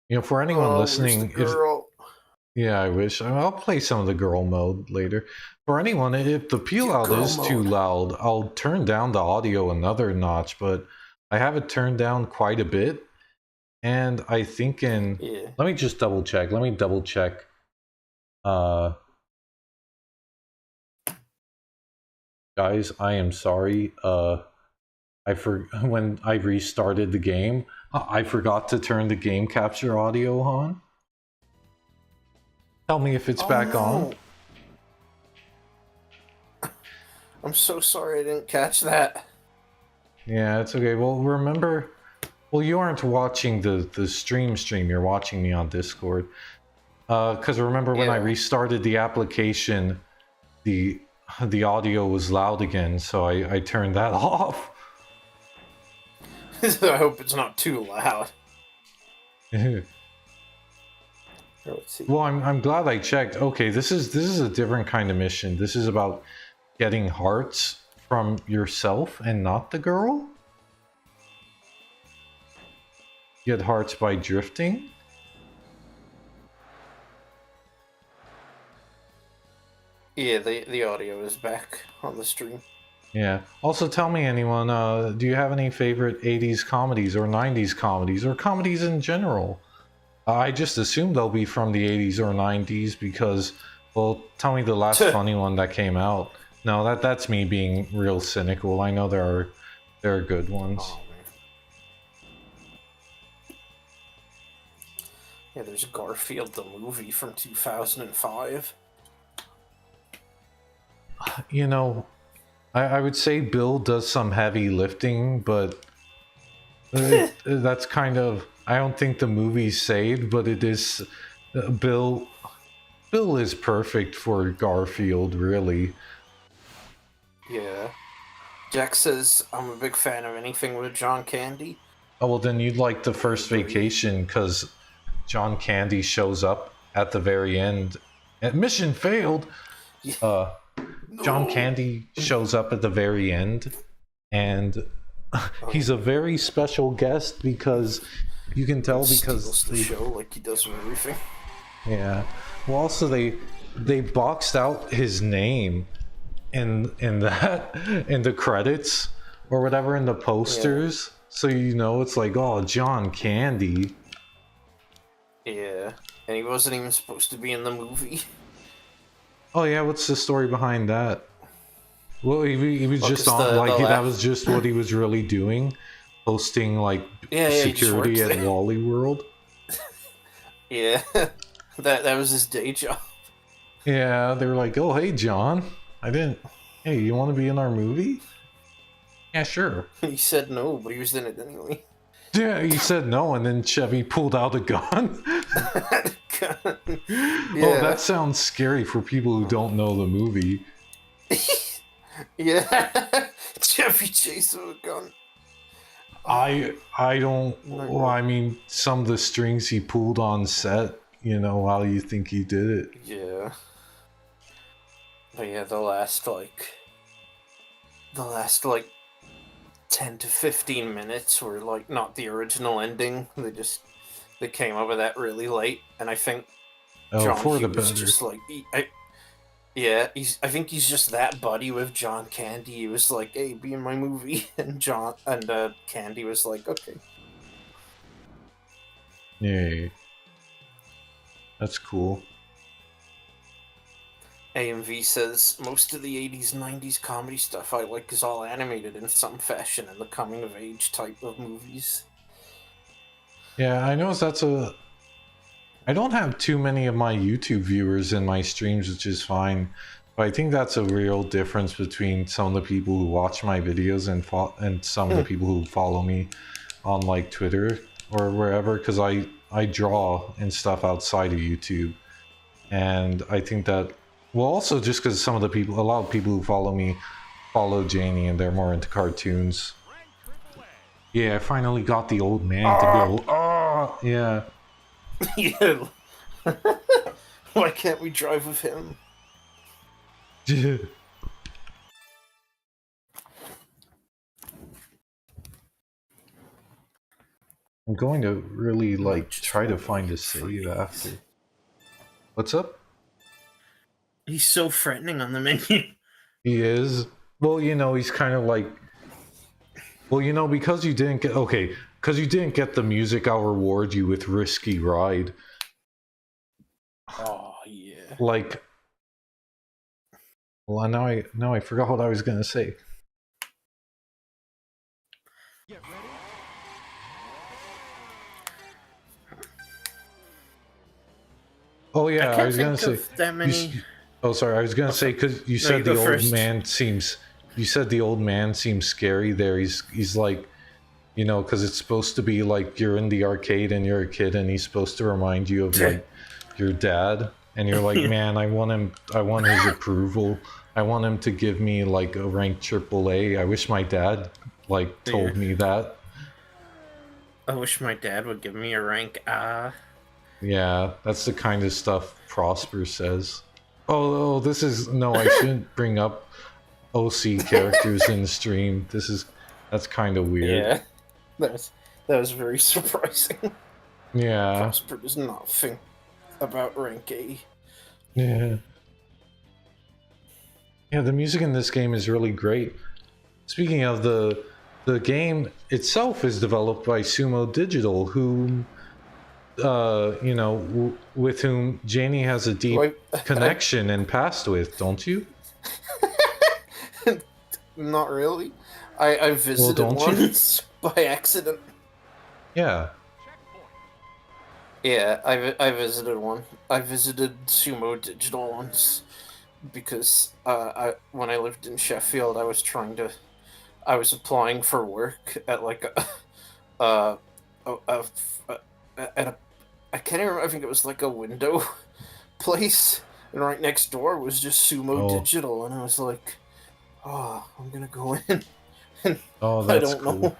You know, for anyone Where's the listening, if girl? yeah, I wish I'll play some of the girl mode later. For anyone, if the peel Yeah, out girl is too mode. loud, I'll turn down the audio another notch, but I have it turned down quite a bit. And I think Yeah. let me just double check. Let me double check. Uh Guys, I am sorry. When I restarted the game, I forgot to turn the game capture audio on. Tell me if it's Oh, back on. no. I'm so sorry I didn't catch that. Yeah, it's okay. Well, remember, well, you aren't watching the stream. You're watching me on Discord. Because remember when I Yeah. restarted the application, the the audio was loud again, so I turned that off. I hope it's not too loud. Let's see. Well, I'm glad I checked. Okay, this is a different kind of mission. This is about getting hearts from yourself and not the girl. Get hearts by drifting. Yeah, the audio is back on the stream. Yeah. Also, tell me, anyone, do you have any favorite 80s comedies or 90s comedies or comedies in general? I just assume they'll be from the 80s or 90s because, well, tell me the last funny one that came out. No, that's me being real cynical. I know there are good ones. Oh, man. Yeah, there's Garfield the movie from 2005. You know, I would say Bill does some heavy lifting, but that's kind of, I don't think the movie's saved, but it is Bill. Bill is perfect for Garfield, really. Yeah. Jack says, I'm a big fan of anything with John Candy. Oh, well, then you'd like the first Agree. vacation because John Candy shows up at the very end. Mission failed. Yeah. John No. Candy shows up at the very end, and he's a very special guest because you can tell because Steals the show like he does with everything. yeah. Well, also they boxed out his name in that in the credits or whatever in the posters, so you know it's like, oh, John Candy. Yeah. And he wasn't even supposed to be in the movie. Oh yeah, what's the story behind that? Well, he was Well, just 'cause on the like that last- was just what he was really doing, hosting like Yeah, he just security works at there. Wally World. Yeah. that was his day job. Yeah, they were like, "Oh, hey, John, Hey, you want to be in our movie?" Yeah, sure. He said no, but he was in it anyway. Yeah, he said no, and then Chevy pulled out a gun. Yeah. Oh, that sounds scary for people who don't know the movie. Yeah. Chevy Chase with a gun. I don't. Well, I mean, some of the strings he pulled on set. You know, how you think he did it? Yeah. But yeah, the last 10 to 15 minutes were like not the original ending. They came up with that really late, and I think Oh, John for the Hughes better. just like I think he's just that buddy with John Candy. He was like, "Hey, be in my movie," and Candy was like, "Okay." Yay. That's cool. AMV says most of the 80s 90s comedy stuff I like is all animated in some fashion in the coming of age type of movies. Yeah, I know that's I don't have too many of my YouTube viewers in my streams, which is fine. But I think that's a real difference between some of the people who watch my videos and some of the people who follow me on like Twitter or wherever, because I draw and stuff outside of YouTube, and I think that, well, also just because a lot of people who follow me follow Janie and they're more into cartoons. Yeah, I finally got the old man to go. Oh, yeah. Yeah. Why can't we drive with him? I'm going to really like Just try to won't find a get free. save after. What's up? He's so threatening on the menu. He is. Well, you know, he's kind of like. Well, you know, because you didn't get because you didn't get the music, I'll reward you with Risky Ride. Oh yeah. Like, well, now I forgot what I was gonna say. Oh yeah, I was gonna say that many. oh, sorry, I was gonna say because you said you the go old first. man seems. You said the old man seems scary. There, he's like, you know, because it's supposed to be like you're in the arcade and you're a kid, and he's supposed to remind you of like your dad, and you're like, man, I want his approval. I want him to give me like a rank AAA. I wish my dad like told me that. I wish my dad would give me a rank A. Yeah, that's the kind of stuff Prosper says. Oh, this is no. I shouldn't bring up OC characters in the stream. That's kind of weird. Yeah, that was very surprising. Yeah. Prosper does not think about rank A. Yeah. Yeah, the music in this game is really great. Speaking of the game itself is developed by Sumo Digital, who you know, with whom Janie has a deep connection and past with, don't you? Not really. I visited once by accident. Yeah. Yeah, I visited one. I visited Sumo Digital once because when I lived in Sheffield, I was applying for work at like at a I can't even remember. I think it was like a window place, and right next door was just Sumo Digital, and I was like, "Oh, I'm gonna go in." And I don't know,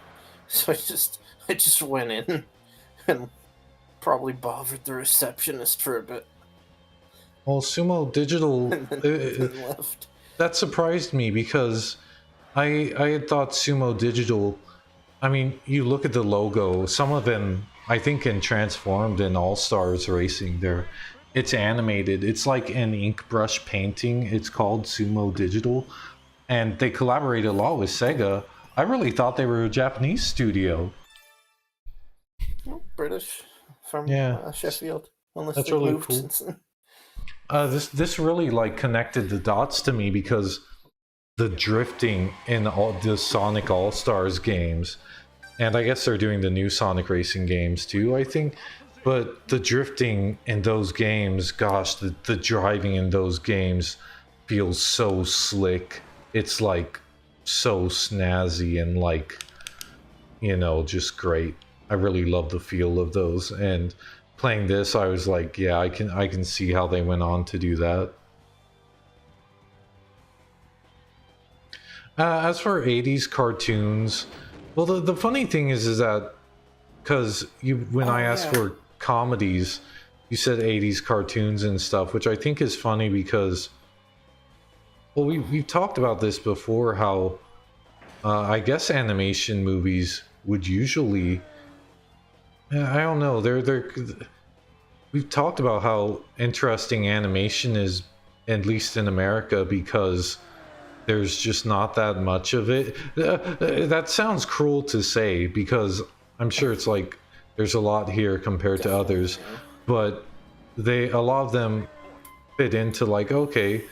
so I just went in and probably bothered the receptionist for a bit. Well, Sumo Digital and then left. That surprised me because I had thought Sumo Digital. I mean, you look at the logo. Some of them, I think, in Transformed and All Stars Racing, it's animated. It's like an ink brush painting. It's called Sumo Digital, and they collaborate a lot with Sega. I really thought they were a Japanese studio. British from Sheffield. Unless that's they really moved cool. Since then. This really like connected the dots to me because the drifting in all the Sonic All Stars games, and I guess they're doing the new Sonic Racing games too, I think. But the drifting in those games, gosh, the driving in those games feels so slick. It's like so snazzy and like, you know, just great. I really love the feel of those, and playing this, I was like, yeah, I can see how they went on to do that. As for 80s cartoons, well, the funny thing is that because when I asked for comedies, you said 80s cartoons and stuff, which I think is funny because, well, we've talked about this before, how I guess animation movies would usually, I don't know, we've talked about how interesting animation is, at least in America, because there's just not that much of it. That sounds cruel to say because I'm sure it's like there's a lot here compared to others, but a lot of them fit into like, okay,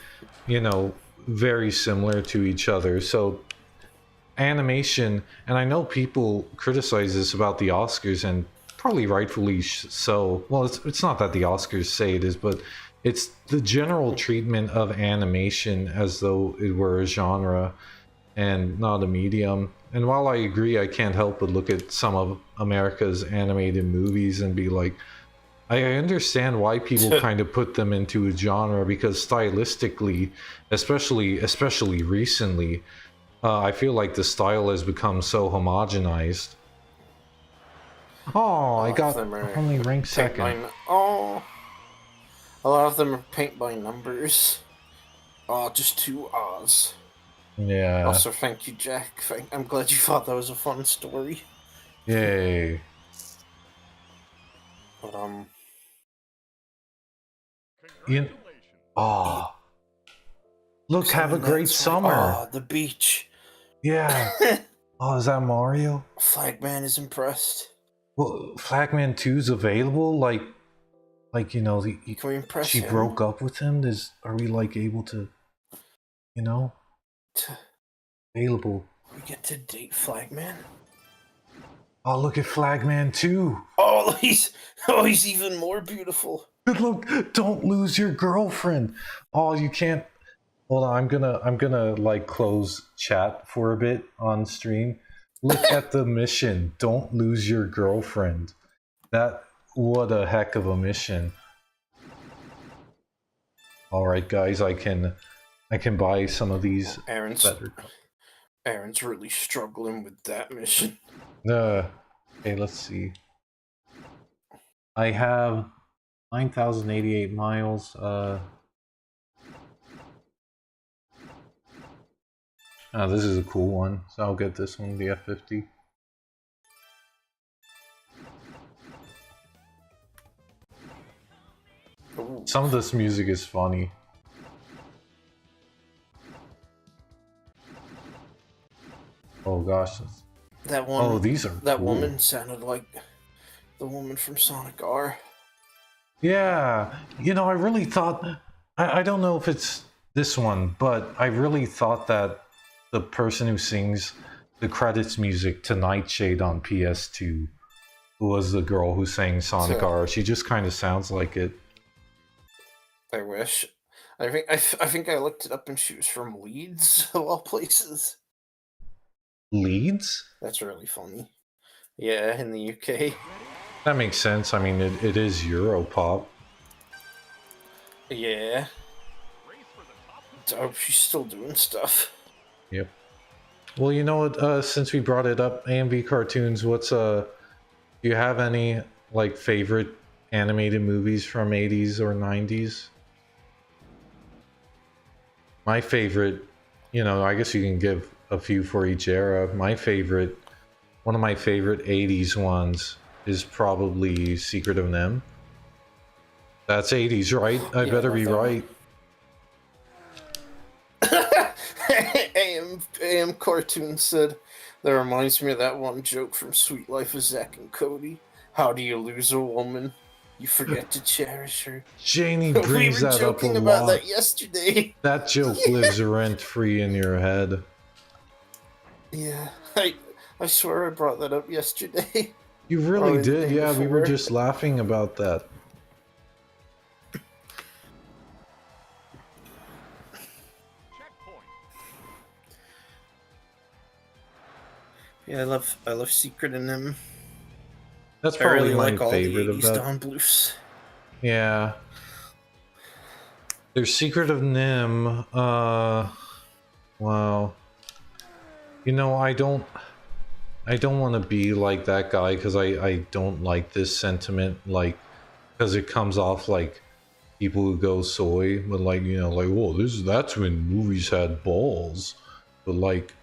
you know, very similar to each other. So animation, and I know people criticize this about the Oscars, and probably rightfully so. Well, it's not that the Oscars say it is, but it's the general treatment of animation as though it were a genre and not a medium. And while I agree, I can't help but look at some of America's animated movies and be like, I understand why people kind of put them into a genre, because stylistically, especially recently, I feel like the style has become so homogenized. Oh, I got only ranked second. Oh, a lot of them are paint by numbers. Oh, just 2 Oz. Yeah. Also, thank you, Jack. I'm glad you thought that was a fun story. Yay. But Ian. Oh. Look, have a great summer. Oh, the beach. Yeah. Oh, is that Mario? Flagman is impressed. Well, Flagman 2's available. Like you know, Can we impress she him? broke up with him. Are we like able to, you know, available? We get to date Flagman. Oh, look at Flagman 2. Oh, he's even more beautiful. Look, don't lose your girlfriend. Oh, you can't. Hold on, I'm gonna like close chat for a bit on stream. Look at the mission. Don't lose your girlfriend. What a heck of a mission. All right, guys, I can buy some of these. Aaron's really struggling with that mission. Okay, let's see. I have 9,088 miles. This is a cool one, so I'll get this one, the F50. Ooh. Some of this music is funny. Oh gosh. That one. Oh, these are That cool. woman sounded like the woman from Sonic R. Yeah, you know, I really thought. I don't know if it's this one, but I really thought that the person who sings the credits music to Nightshade on PS2 was the girl who sang Sonic R. She just kind of sounds like it. I wish. I think I looked it up and she was from Leeds, of all places. Leeds? That's really funny. Yeah, in the UK. That makes sense. I mean, it is Europop. Yeah. Oh, she's still doing stuff. Yep. Well, you know what? Since we brought it up, AMV cartoons. Do you have any like favorite animated movies from 80s or 90s? My favorite, you know, I guess you can give a few for each era. One of my favorite 80s ones is probably Secret of NIMH. That's 80s, right? I better be right. AM Cartoon said, that reminds me of that one joke from Sweet Life of Zack and Cody. How do you lose a woman? You forget to cherish her. Janie brings that up a lot. We were joking about that yesterday. That joke lives rent-free in your head. Yeah, I swear I brought that up yesterday. You really did, yeah, we were just laughing about that. Yeah, I love Secret of NIMH. That's probably my like favorite all the 80s of that. Don Bluths. Yeah. There's Secret of NIMH. Wow. You know, I don't want to be like that guy, because I don't like this sentiment, like, because it comes off like people who go soy, but like, you know, like, whoa, that's when movies had balls, but like,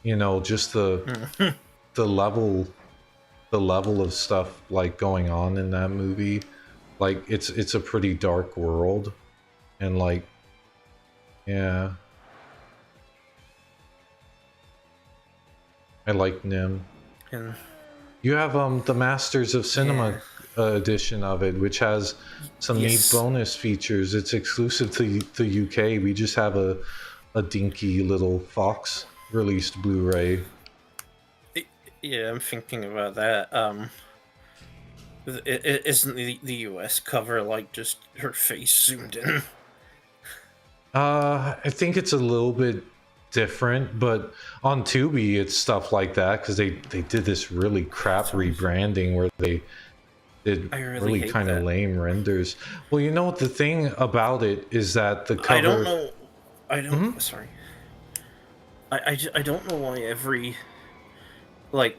you know, just the level of stuff like going on in that movie, like it's a pretty dark world, and like, yeah. I like NIMH. And you have the Masters of Cinema edition of it, which has some neat bonus features. It's exclusive to the UK. We just have a dinky little Fox released Blu-ray. Yeah, I'm thinking about that. Isn't the US cover like just her face zoomed in? I think it's a little bit different, but on Tubi it's stuff like that because they did this really crap rebranding where they did I really really hate kind of that. lame renders. Well, you know what the thing about it is that the cover. I don't know. I don't. Mhm. Sorry. I don't know why every like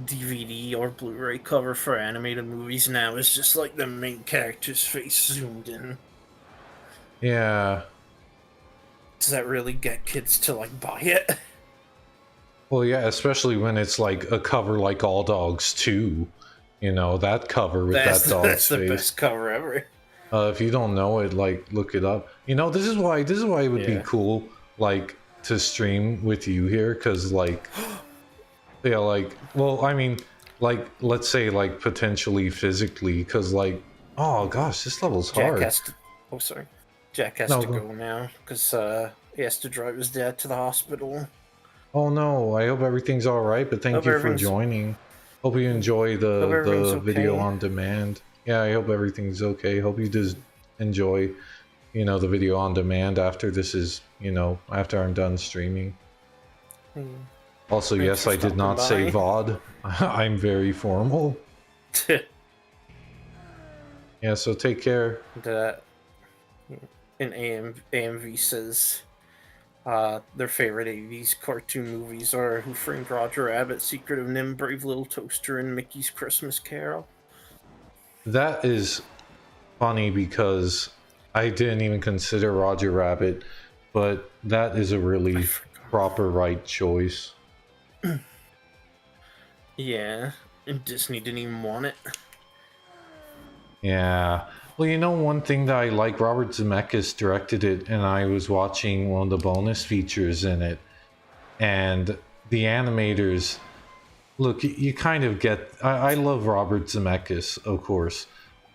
DVD or Blu-ray cover for animated movies now is just like the main character's face zoomed in. Yeah. Does that really get kids to like buy it? Well, yeah, especially when it's like a cover like All Dogs 2. You know, that cover with that dog's That's the face. best cover ever. If you don't know it, like look it up. You know, this is why it would be Yeah. cool, like to stream with you here, because like, yeah, like, well, I mean, like, let's say like potentially physically, because like, oh gosh, this level's Jack hard. has to. Oh, sorry. Jack has No, to go now because he has to drive his dad to the hospital. oh no, I hope everything's all right. But thank Hope you for everything's joining. Hope you enjoy hope everything's the video okay. on demand. Yeah, I hope everything's okay. Hope you just enjoy, you know, the video on demand after this is, you know, after I'm done streaming. Also, Thanks yes, for I did not stopping say by. VOD. I'm very formal. Yeah, so take care. That in AMV says their favorite 80s cartoon movies are Who Framed Roger Rabbit, Secret of Nim, Brave Little Toaster, and Mickey's Christmas Carol. That is funny because I didn't even consider Roger Rabbit, but that is a really forgot. proper right choice. Yeah, and Disney didn't even want it. Yeah. Well, you know, one thing that I like, Robert Zemeckis directed it, and I was watching one of the bonus features in it, and the animators. Look, you kind of get. I love Robert Zemeckis, of course,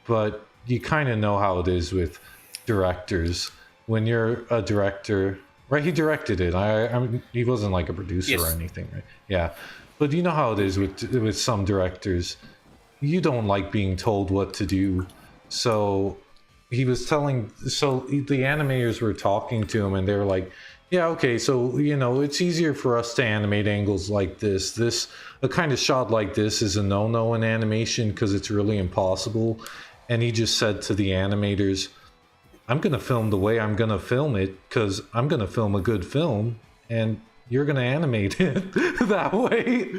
but you kind of know how it is with directors. When you're a director, right? He directed it. I mean, he wasn't like a producer or Yes. anything, right? Yeah, but you know how it is with some directors. You don't like being told what to do, so he was telling. So the animators were talking to him, and they were like, yeah, okay, so you know, it's easier for us to animate angles like this. A kind of shot like this is a no-no in animation because it's really impossible. And he just said to the animators, I'm gonna film the way I'm gonna film it because I'm gonna film a good film, and you're gonna animate it that way.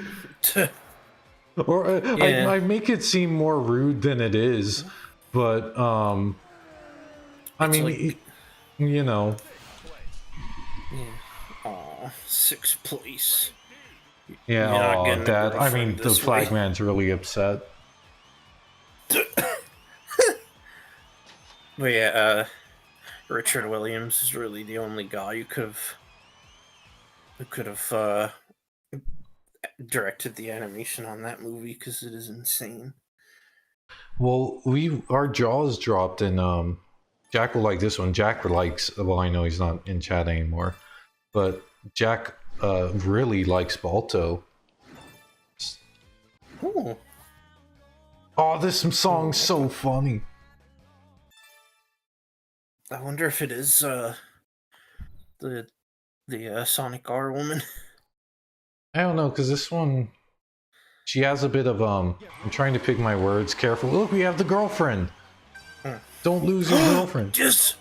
Or Yeah. I make it seem more rude than it is, but I It's mean, like, you know. aw, sixth place. Yeah, You're not aw, getting a Dad. I mean, girlfriend the this way. flagman's really upset. But yeah, Richard Williams is really the only guy who could have directed the animation on that movie because it is insane. Well, our jaws dropped, and Jack will like this one. Jack likes. Well, I know he's not in chat anymore, but Jack really likes Balto. Ooh. Oh, this song's so funny. I wonder if it is the Sonic R woman. I don't know, because this one, she has a bit of I'm trying to pick my words careful. Look, we have the girlfriend. Don't lose your girlfriend. Yes.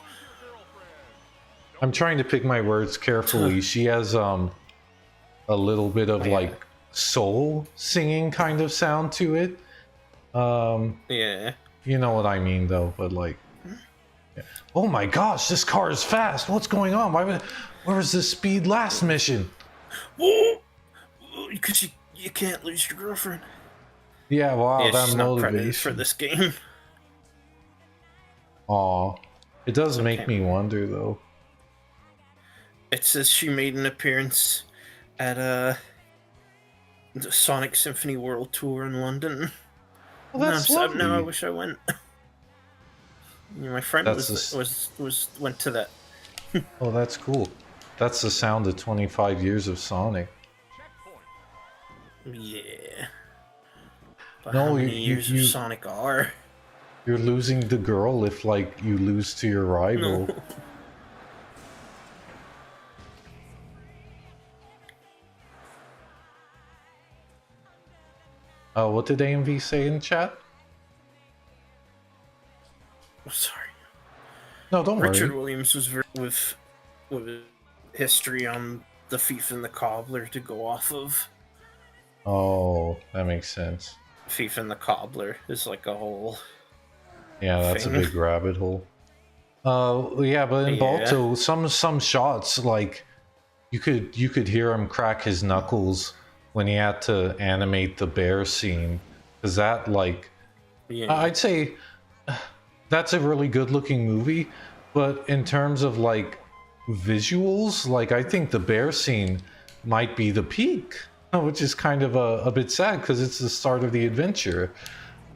I'm trying to pick my words carefully. She has a little bit of like soul singing kind of sound to it. Yeah. You know what I mean, though. But like, yeah. Oh my gosh, this car is fast. What's going on? Where was the speed last mission? Whoa! Because you can't lose your girlfriend. Yeah, wow, Yeah, that she's not credited for motivation. this game. Aw, it does make okay. me wonder though. It says she made an appearance at the Sonic Symphony World Tour in London. Well, Now I'm that's sad. Now I lovely. wish I went. My friend That's went to that. Oh, that's cool. That's the sound of 25 years of Sonic. Yeah. But how No, many years of Sonic are? you're losing the girl if like you lose to your No. rival. What did AMV say in chat? Oh, sorry. No, don't Richard worry. Williams was with history on the Thief and the Cobbler to go off of. Oh, that makes sense. Thief and the Cobbler is like a whole Yeah, that's a thing. big rabbit hole. Yeah, but in Yeah. Balto, some shots like you could hear him crack his knuckles when he had to animate the bear scene, because that like Yeah. I'd say that's a really good looking movie, but in terms of like visuals, like I think the bear scene might be the peak, which is kind of a bit sad because it's the start of the adventure.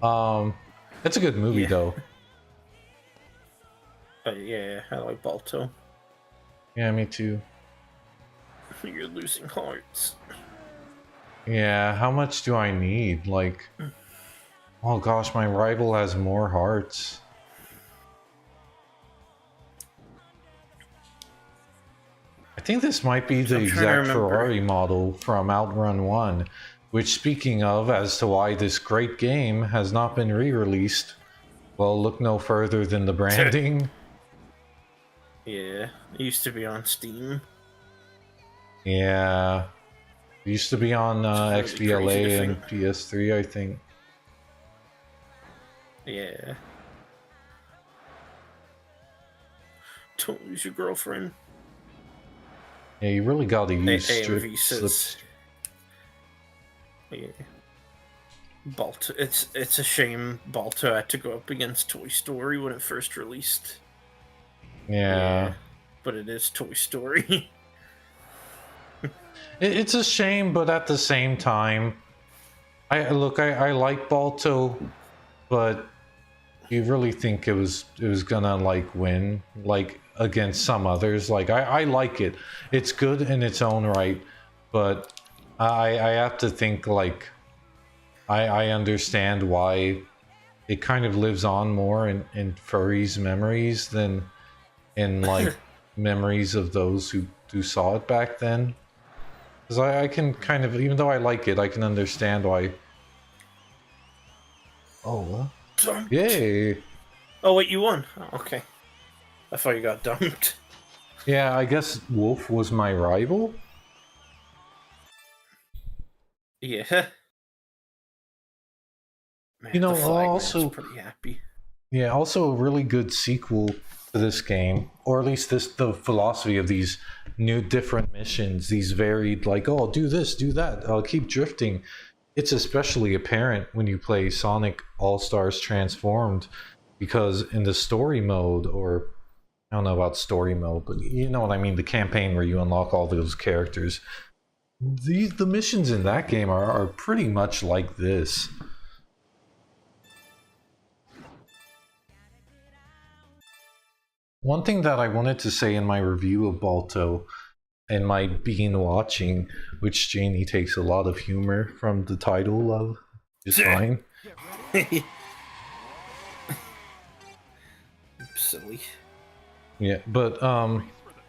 It's a good movie Yeah. though. Yeah, I like Balto. Yeah, me too. You're losing hearts. Yeah, how much do I need? Like, oh gosh, my rival has more hearts. I think this might be the I'm trying to exact remember. Ferrari model from OutRun 1, which, speaking of, as to why this great game has not been re-released, well, look no further than the branding. Yeah, it used to be on Steam. Yeah. It used to be on It's really crazy to XBLA and think. PS3, I think. Yeah. Don't lose your girlfriend. Yeah, you really gotta use AMV strip says. slips. Yeah. Balto. It's a shame Balto had to go up against Toy Story when it first released. Yeah. But it is Toy Story. It's a shame, but at the same time, I like Balto, but you really think it was gonna like win like against some others? Like I like it. It's good in its own right, but I have to think like I understand why it kind of lives on more in furries' memories than in like memories of those who saw it back then. Because I can kind of, even though I like it, I can understand why. Oh, Dumped. yay! Oh wait, you won. Oh, okay. I thought you got dumped. Yeah, I guess Wolf was my rival. Yeah. Man, You know, the Flagman's also, pretty happy. yeah, also a really good sequel to this game, or at least the philosophy of these new different missions, these varied like, oh, do this, do that, keep drifting. It's especially apparent when you play Sonic All-Stars Transformed, because in the story mode, or I don't know about story mode, but you know what I mean, the campaign where you unlock all those characters. The missions in that game are pretty much like this. One thing that I wanted to say in my review of Balto and my being watching, which Janie takes a lot of humor from the title of, is fine. Silly. Yeah, but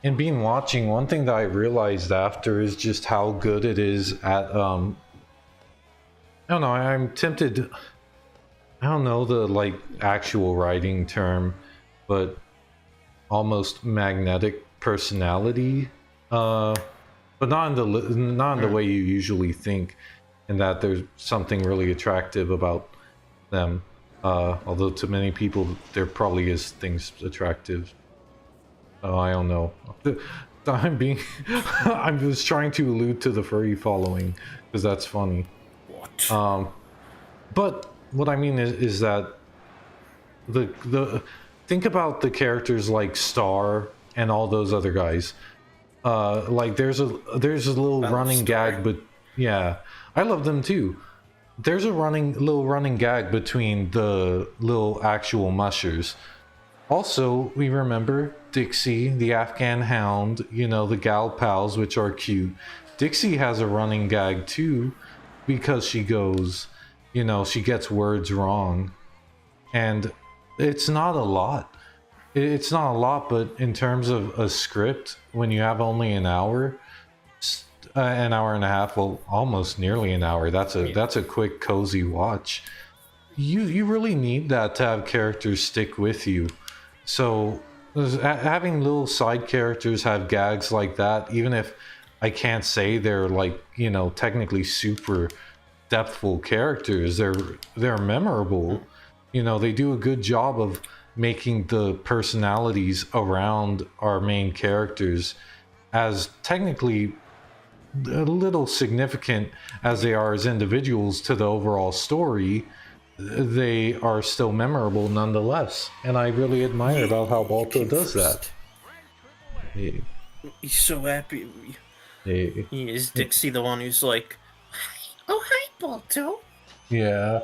in being watching, one thing that I realized after is just how good it is at I don't know, I'm tempted, I don't know the like actual writing term, but almost magnetic personality, but not in the way you usually think, in that there's something really attractive about them, although to many people there probably is things attractive. Oh, I don't know. I'm being I'm just trying to allude to the furry following because that's funny. What? But what I mean is that the think about the characters like Star and all those other guys. Like there's a little running gag, but yeah, I love them too. There's a little running gag between the little actual mushers. Also, we remember Dixie, the Afghan hound, you know, the gal pals, which are cute. Dixie has a running gag too, because she goes, she gets words wrong, and it's not a lot. It's not a lot, but in terms of a script, when you have only an hour and a half, well, almost nearly an hour, that's a quick, cozy watch. You really need that to have characters stick with you. So having little side characters have gags like that, even if I can't say they're like, technically super depthful characters, they're memorable. They do a good job of making the personalities around our main characters as technically a little significant as they are as individuals to the overall story. They are still memorable nonetheless, and I really admire about how Balto does that. Yeah. He's so happy. Yeah. Is Dixie the one who's like, "Oh, hi, Balto"? Yeah.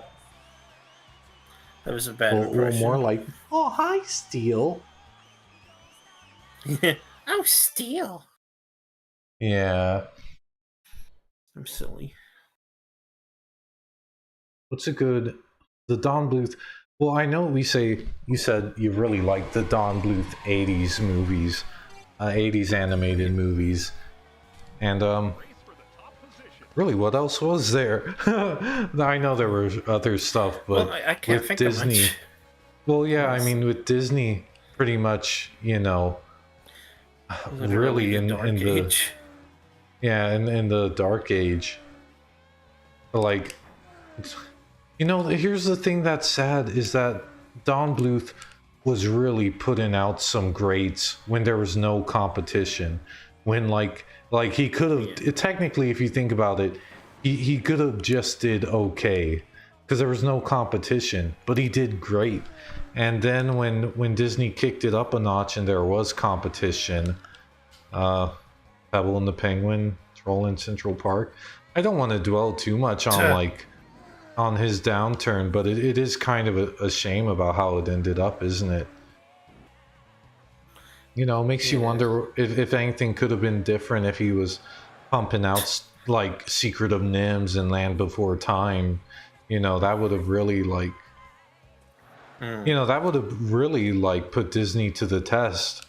That was a bad Or impression. more like, "Oh, hi, Steel." Oh, Steel. Yeah. I'm silly. What's a good... The Don Bluth... Well, I know you said you really like the Don Bluth 80s movies, 80s animated movies, and really, what else was there? I know there were other stuff, but Well, I can't with think Disney, of much. well, yeah, I mean, with Disney, pretty much, really in Dark the Age. in the Dark Age, like, here's the thing that's sad is that Don Bluth was really putting out some greats when there was no competition. When like he could have technically, if you think about it, he could have just did okay because there was no competition, but he did great. And then when Disney kicked it up a notch and there was competition, Pebble and the Penguin, Troll in Central Park. I don't want to dwell too much on his downturn, but it is kind of a shame about how it ended up, isn't it? It makes you wonder if anything could have been different if he was pumping out like Secret of Nims and Land Before Time. That would have really that would have really put Disney to the test.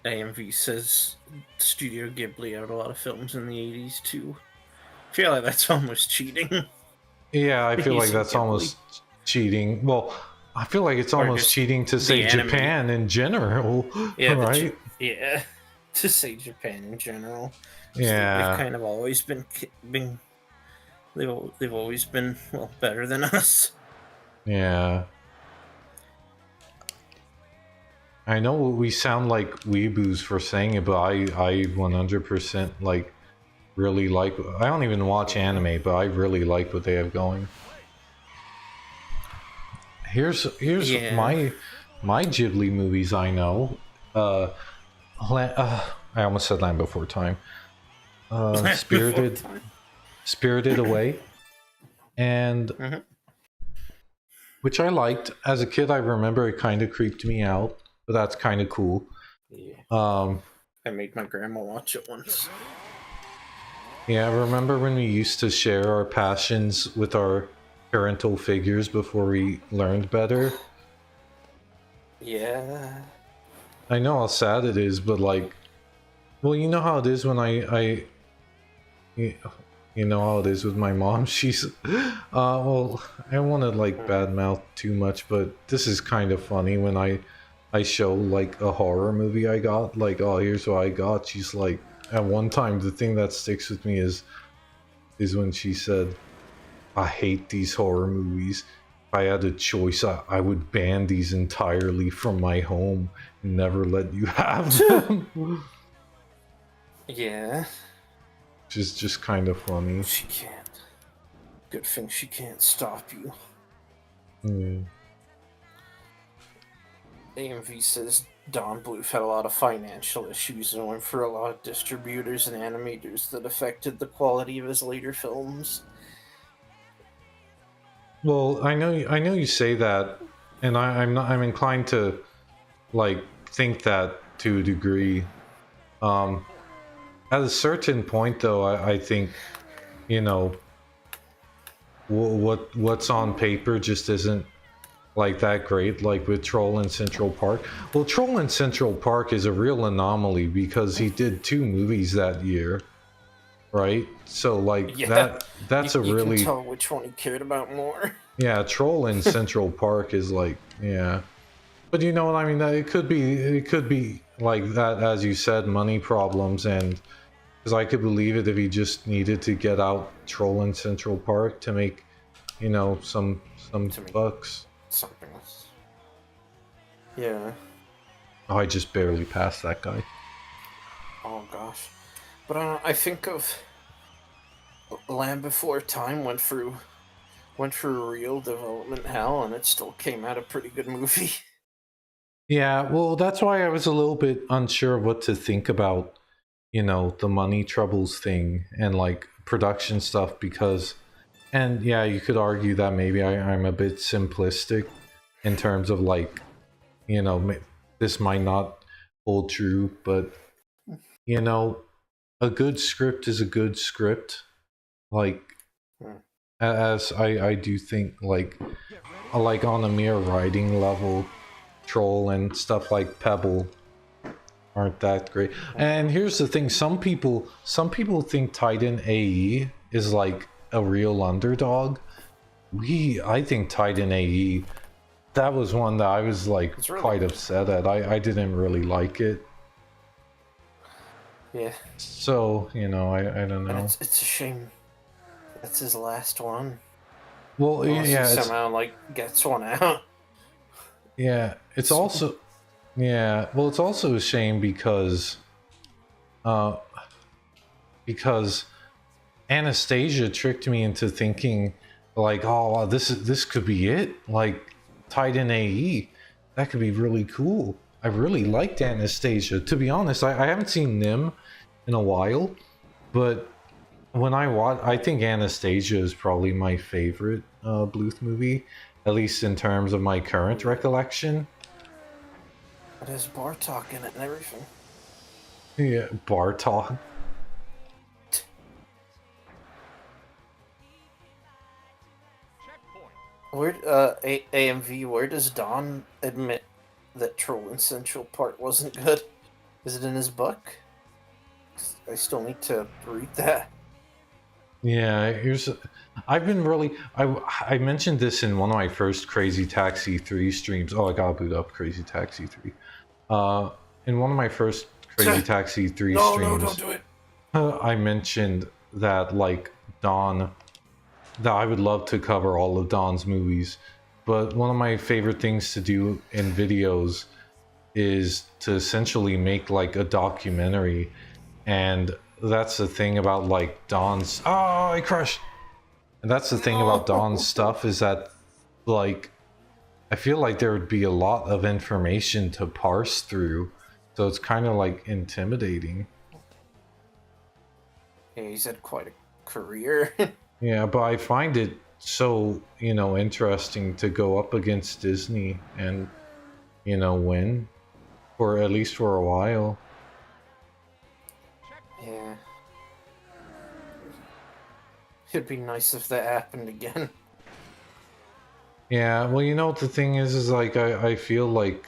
AMV says Studio Ghibli had a lot of films in the 80s too. I feel like that's almost cheating. Yeah, I feel like that's Ghibli. almost cheating. Well, I feel like it's almost cheating to say anime. Japan in general, Yeah, right? To say Japan in general. Yeah, They've kind of always been they've always been better than us. yeah. I know we sound like weeboos for saying it, but I 100% really like. I don't even watch anime, but I really like what they have going. Here's my Ghibli movies I know. I almost said Land Before Time. Spirited Away, and which I liked as a kid. I remember it kind of creeped me out, but that's kind of cool. Yeah. I made my grandma watch it once. Yeah, I remember when we used to share our passions with our parental figures before we learned better. Yeah. I know how sad it is, but well, you know how it is when you know how it is with my mom. She's, well, I don't want to badmouth too much, but this is kind of funny when I show a horror movie I got, oh, here's what I got. She's like, at one time, the thing that sticks with me is when she said, I hate these horror movies. If I had a choice, I would ban these entirely from my home and never let you have them. Yeah. Which is just kind of funny. She can't. Good thing she can't stop you. AMV says Don Bluth had a lot of financial issues and went for a lot of distributors and animators that affected the quality of his later films. Well, I know you say that, and I'm inclined to think that to a degree. At a certain point, though, I think what's on paper just isn't like that great, like with Troll in Central Park. Well, Troll in Central Park is a real anomaly because he did 2 movies that year, right? So like Yeah, that's a you can really, tell which one he cared about more. yeah, Troll in Central Park is like, yeah. But you know what I mean? It could be like that, as you said, money problems, and because I could believe it if he just needed to get out Troll in Central Park to make, you know, some To make bucks. something else. Yeah. Oh, I just barely passed that guy. Oh gosh. But I think of Land Before Time went through real development hell, and it still came out a pretty good movie. Yeah, well, that's why I was a little bit unsure of what to think about, you know, the money troubles thing and like production stuff because, and yeah, you could argue that maybe I'm a bit simplistic in terms of like, you know, this might not hold true, but you know, a good script is a good script. Like, Hmm. as I do think like on a mere writing level, Troll and stuff like Pebble aren't that great. And here's the thing: some people think Titan AE is like a real underdog. I think Titan AE, that was one that I was like It's really quite good. upset at. I didn't really like it. Yeah, So you know, I don't and know. it's a shame that's his last one, Well, unless he yeah, somehow like gets one out. it's So, also, yeah. Well, it's also a shame uh because Anastasia tricked me into thinking like, oh wow, this could be it. Like Titan AE, that could be really cool. I really liked Anastasia. To be honest, I haven't seen Nim in a while, but when I watch, I think Anastasia is probably my favorite Bluth movie, at least in terms of my current recollection. it has Bartok in it and everything. Yeah, Bartok. Where AMV? Where does Don admit that Troll in Central Park wasn't good? Is it in his book? I still need to read that. Yeah, I've been really. I mentioned this in one of my first Crazy Taxi 3 streams. Oh, I gotta boot up Crazy Taxi 3. Uh, in one of my first Crazy Taxi 3 No, no, don't streams, do it. I mentioned that like Don, that I would love to cover all of Don's movies, but one of my favorite things to do in videos is to essentially make like a documentary, and that's the thing about like Don's. Oh, I crushed. And that's the thing about Don's stuff is that like I feel like there would be a lot of information to parse through, so it's kind of like intimidating. Yeah, he's had quite a career. Yeah, but I find it so, you know, interesting to go up against Disney and, you know, win for at least for a while. Yeah. It'd be nice if that happened again. Yeah, well, you know what the thing is like I feel like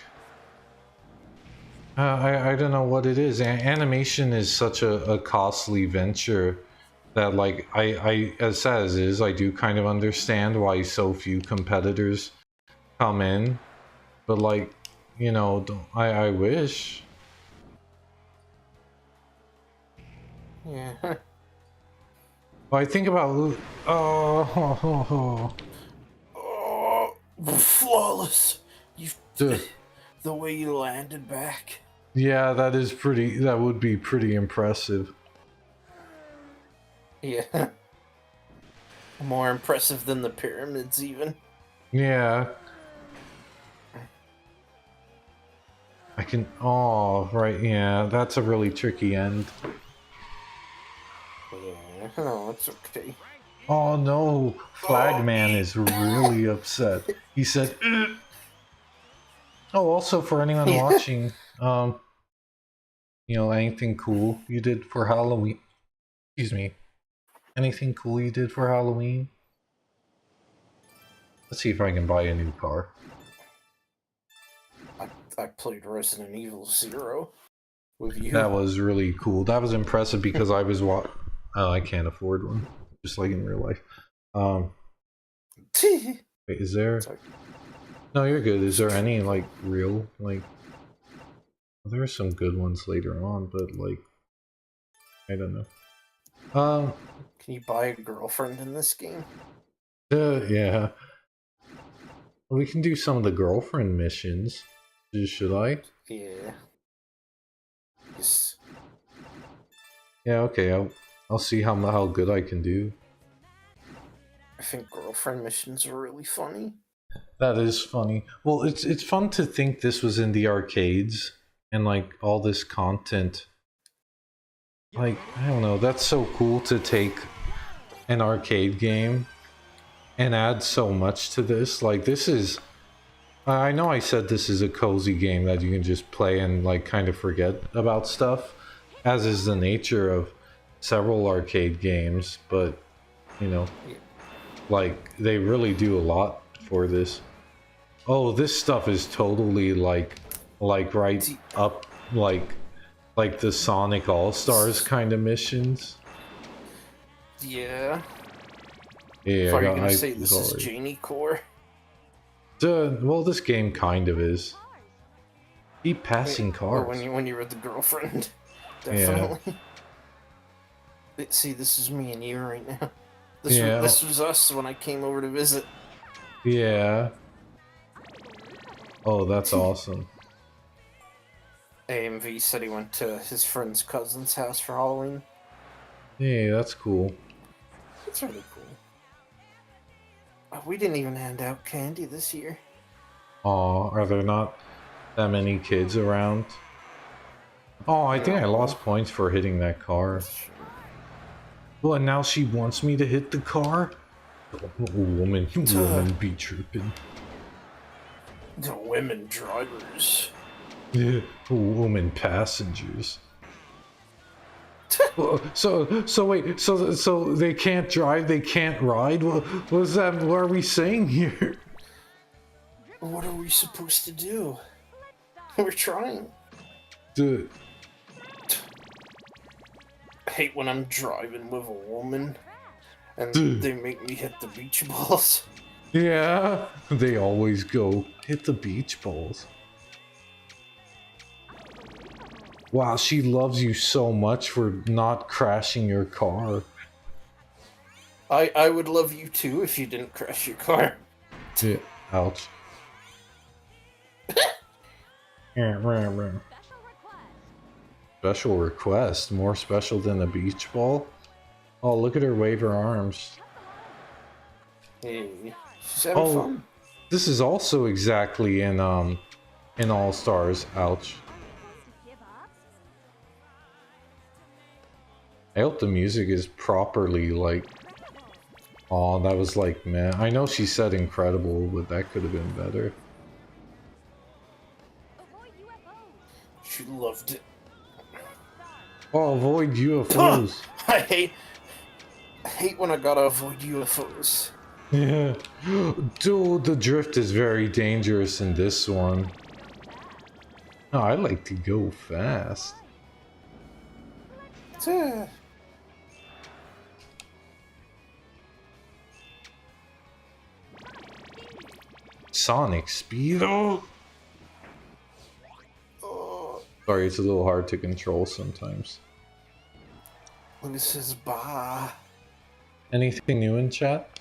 I don't know what it is. Animation is such a costly venture that like I as sad as it is, I do kind of understand why so few competitors come in. But like, you know, I wish. Yeah. Well, I think about oh, Oh, flawless. You, duh. the way you landed back. Yeah, that is pretty. That would be pretty impressive. Yeah. More impressive than the pyramids, even. Yeah, I can. Oh, right. Yeah, that's a really tricky end. Yeah, no, it's okay. Oh no, Flagman is really upset. He said, "Ugh." Oh, also for anyone Yeah. watching, you know, anything cool you did for Halloween? Excuse me. Anything cool you did for Halloween? Let's see if I can buy a new car. I played Resident Evil 0 with you. That was really cool. That was impressive because I was Oh, I can't afford one, just like in real life. Wait, is there? Sorry. No, you're good. Is there any like real like? Well, there are some good ones later on, but like, I don't know. Can you buy a girlfriend in this game? Yeah. We can do some of the girlfriend missions. Should I? Yeah. Yes. Yeah. Okay. I'll see how good I can do. I think girlfriend missions are really funny. That is funny. Well, it's fun to think this was in the arcades and like all this content. Like, I don't know, that's so cool to take an arcade game and add so much to this. Like, this is, I know I said this is a cozy game that you can just play and like kind of forget about stuff, as is the nature of several arcade games, but you know, like they really do a lot for this. Oh, this stuff is totally like right up like the Sonic All-Stars kind of missions. Yeah. Yeah, Are you gonna say this is Janie Core? Well, this game kind of is. Keep passing cars. Or when you were the girlfriend. Definitely. Yeah. See, this is me and you right now. This was us when I came over to visit. Yeah. Oh, that's awesome. AMV said he went to his friend's cousin's house for Halloween. Yeah, that's cool. That's really cool. Oh, we didn't even hand out candy this year. Aw, are there not that many kids around? Oh, I think I lost points for hitting that car. Well, and now she wants me to hit the car? Oh, woman be tripping. The women drivers. Yeah, woman passengers. So wait, so they can't drive, they can't ride? What was that? What are we saying here? What are we supposed to do? We're trying. Dude. I hate when I'm driving with a woman and they make me hit the beach balls. Yeah, they always go hit the beach balls. Wow, she loves you so much for not crashing your car. I would love you too if you didn't crash your car. Yeah, ouch. Special request? More special than a beach ball? Oh, look at her wave her arms. Hey, she's having fun. This is also exactly in All Stars. Ouch. I hope the music is properly like. Oh, that was like, man. I know she said incredible, but that could have been better. She loved it. Oh, avoid UFOs. I hate when I gotta avoid UFOs. Yeah. Dude, the drift is very dangerous in this one. Oh, I like to go fast. Sonic Speedo? Sorry, it's a little hard to control sometimes. This is bah. Anything new in chat?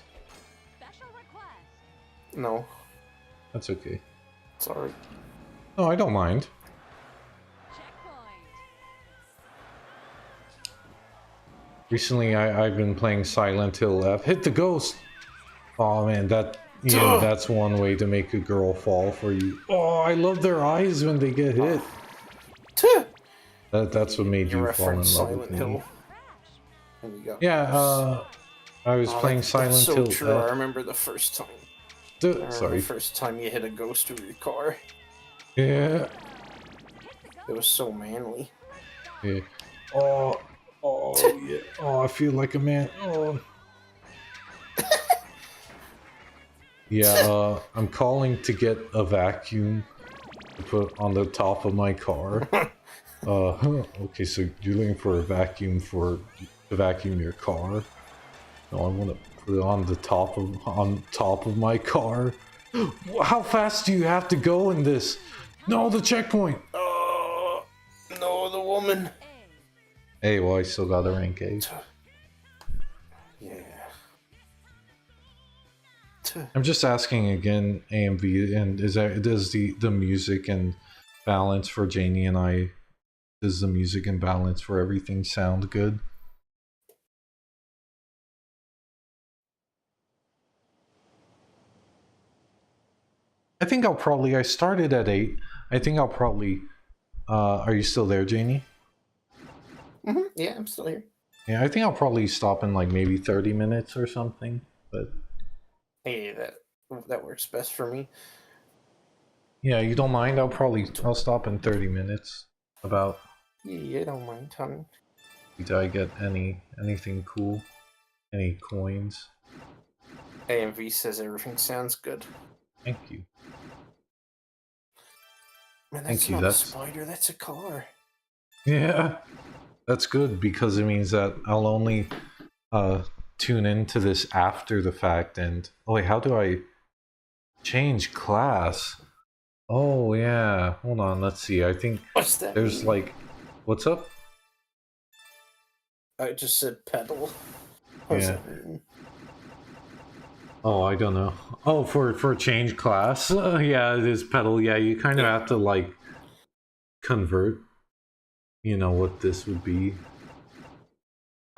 No. That's okay. Sorry. No, I don't mind. Recently, I've been playing Silent Hill F. Hit the ghost! Oh man, that's one way to make a girl fall for you. Oh, I love their eyes when they get hit. That's what made you fall in love with me. Yeah, I was playing Silent Hill. That's so true. I remember the first time. Sorry. The first time you hit a ghost with your car. Yeah. It was so manly. Yeah. Oh, yeah. Oh, I feel like a man. Oh. Yeah, I'm calling to get a vacuum to put on the top of my car. Okay, so you're looking for a vacuum to vacuum your car? No, I want to put it on top of my car. How fast do you have to go in this? No, the checkpoint. Oh, no, the woman. Hey, well, I still got a rank A. Yeah. I'm just asking again, AMV, and does the music and balance for Janie and I, does the music and balance for everything sound good? I started at 8. I think I'll probably, are you still there, Janie? Yeah, I'm still here. Yeah, I think I'll probably stop in like maybe 30 minutes or something, but Hey, that works best for me. yeah, you don't mind? I'll stop in 30 minutes. About, Yeah, I don't mind, honey. did I get anything cool? Any coins? AMV says everything sounds good. Thank you. Man, Thank that's you. not a spider, that's a car. Yeah, that's good because it means that I'll only uh tune into this after the fact. And oh wait, how do I change class? Oh yeah, hold on, let's see. I think What's that there's mean? like, what's up? I just said pedal. What does Yeah. that mean? Oh, I don't know. Oh, for change class. Yeah, it is pedal. Yeah, you kind of Yeah. have to like convert. You know what this would be.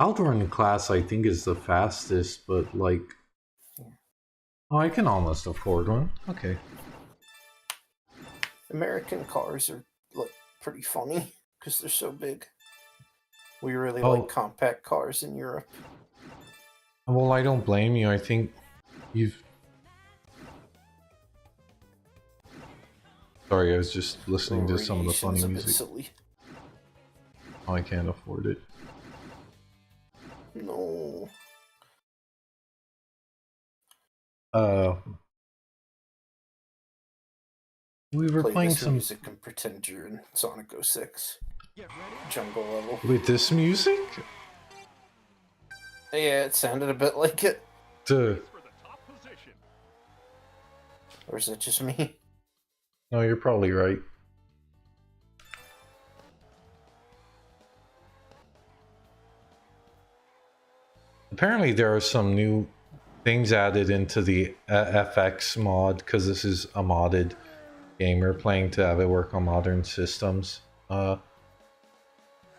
OutRun class, I think, is the fastest, but like, oh, I can almost afford one. Okay. American cars are like pretty funny because they're so big. We really like Oh, compact cars in Europe. well, I don't blame you. I think you've. Sorry, I was just listening to some of the funny Radiation's a bit music. silly. Oh, I can't afford it. No. Uh, we were Play playing this some. music and pretend you're in Sonic 06. Jungle level. Wait, this music? Yeah, it sounded a bit like it. Duh. Or is it just me? No, you're probably right. Apparently, there are some new things added into the FX mod because this is a modded game. We're playing to have it work on modern systems.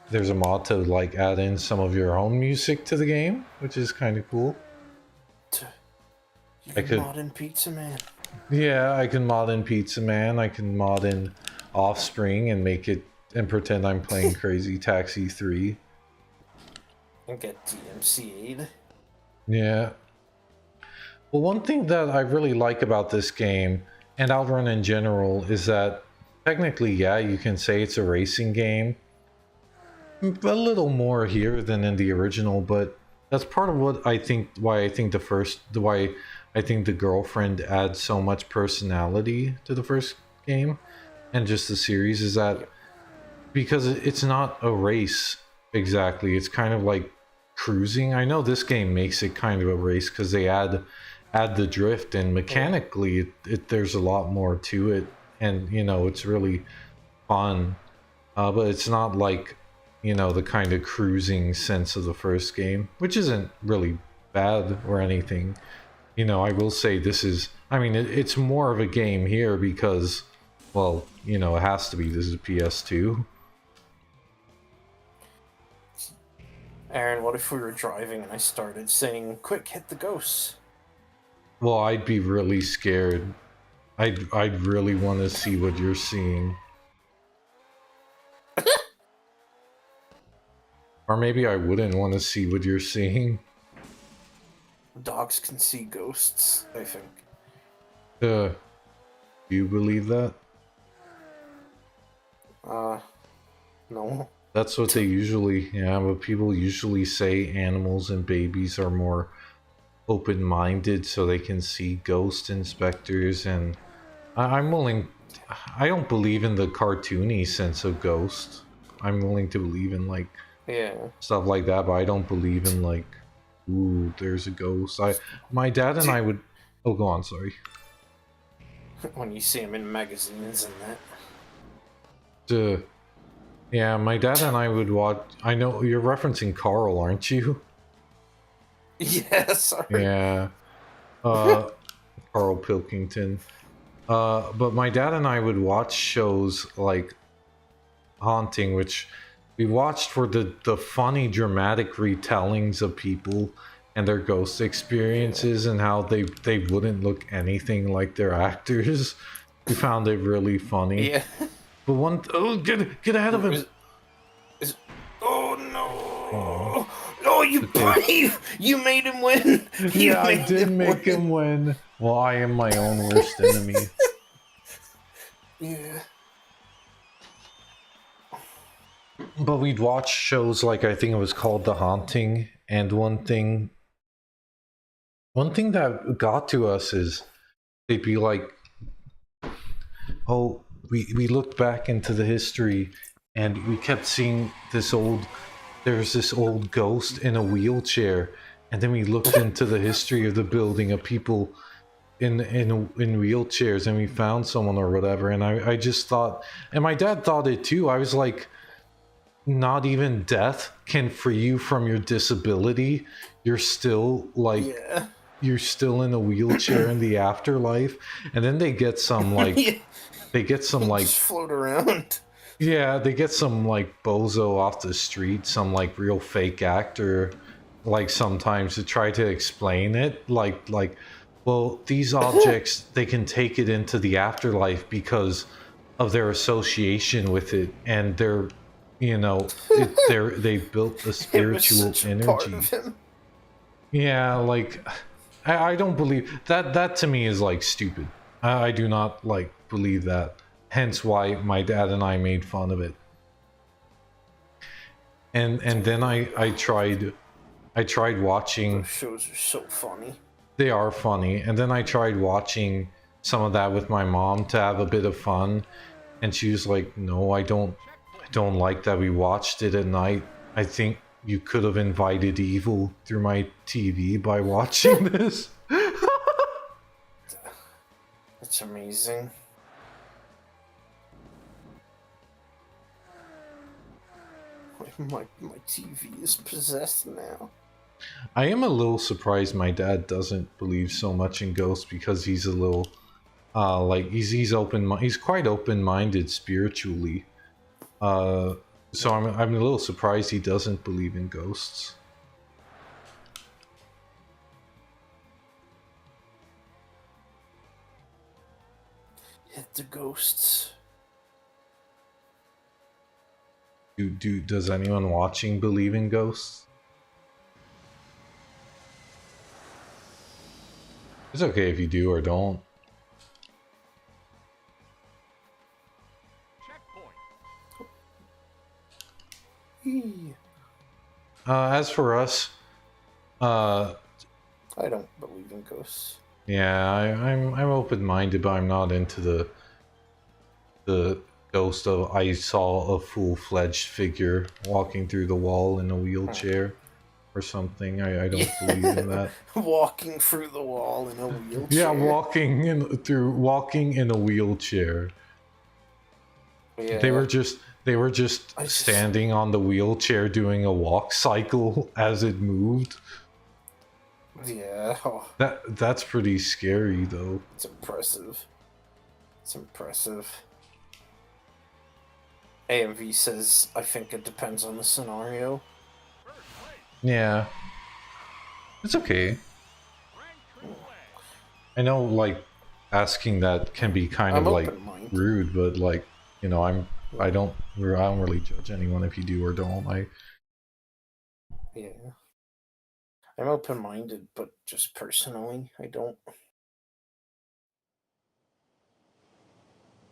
There's a mod to like add in some of your own music to the game, which is kind of cool. You I can could, mod in Pizza Man. yeah, I can mod in Pizza Man. I can mod in Offspring and make it and pretend I'm playing Crazy Taxi 3. And get DMCA'd. Yeah. Well, one thing that I really like about this game and OutRun in general is that technically, yeah, you can say it's a racing game. A little more here than in the original, but that's part of what I think why I think the girlfriend adds so much personality to the first game and just the series is that because it's not a race exactly. It's kind of like cruising. I know this game makes it kind of a race because they add the drift and mechanically there's a lot more to it and you know it's really fun, but it's not like you know the kind of cruising sense of the first game, which isn't really bad or anything. You know, I will say this is, I mean, it's more of a game here because, well, you know, it has to be. This is PS2. Aaron, what if we were driving and I started saying, "Quick, hit the ghosts"? Well, I'd be really scared. I'd really want to see what you're seeing. Or maybe I wouldn't want to see what you're seeing. Dogs can see ghosts, I think. Do you believe that? No. That's what they usually, yeah, but people usually say animals and babies are more open-minded so they can see ghost inspectors, and I'm willing. I don't believe in the cartoony sense of ghost. I'm willing to believe in like Yeah. stuff like that, but I don't believe in like, ooh, there's a ghost. My dad and I would. Oh, go on. Sorry. When you see him in magazines and that. Yeah, my dad and I would watch. I know you're referencing Carl, aren't you? Yeah, sorry. Yeah. Carl Pilkington. But my dad and I would watch shows like Haunting, which we watched for the funny, dramatic retellings of people and their ghost experiences and how they wouldn't look anything like their actors. We found it really funny. Yeah. But get ahead of him! Oh no! No, you brave! You made him win! Yeah, I did make him win. Well, I am my own worst enemy. Yeah. But we'd watch shows like, I think it was called The Haunting, and one thing that got to us is they'd be like, oh, we looked back into the history and we kept seeing there's this old ghost in a wheelchair, and then we looked into the history of the building of people in wheelchairs, and we found someone or whatever. And I just thought, and my dad thought it too. I was like, not even death can free you from your disability. You're still like, Yeah. you're still in a wheelchair in the afterlife. And then they get some like, they get some like, Just float around. yeah, they get some like bozo off the street, some like real fake actor, like sometimes to try to explain it, like, well, these objects, they can take it into the afterlife because of their association with it, and they're, you know, they've built a spiritual energy. Yeah, like I don't believe that. That to me is like stupid. I do not like believe that. Hence why my dad and I made fun of it. And then I tried watching. Those shows are so funny. They are funny. And then I tried watching some of that with my mom to have a bit of fun, and she was like, "No, I don't like that we watched it at night. I think you could have invited evil through my TV by watching this." That's amazing. My TV is possessed now. I am a little surprised my dad doesn't believe so much in ghosts, because he's a little like he's quite open-minded spiritually. So I'm a little surprised he doesn't believe in ghosts. Hit the ghosts. Does anyone watching believe in ghosts? It's okay if you do or don't. As for us, I don't believe in ghosts. yeah, I'm open-minded, but I'm not into the ghost of, I saw a full-fledged figure walking through the wall in a wheelchair or something. I don't believe in that. Walking through the wall in a wheelchair. Yeah, walking in a wheelchair. Yeah. They were just standing on the wheelchair doing a walk cycle as it moved. Yeah. Oh, That's pretty scary though. it's impressive. It's impressive. AMV says, I think it depends on the scenario. Yeah. It's okay. I know, like, asking that can be kind of like rude, but like, you know, I don't really judge anyone if you do or don't. Yeah. I'm open-minded, but just personally, I don't.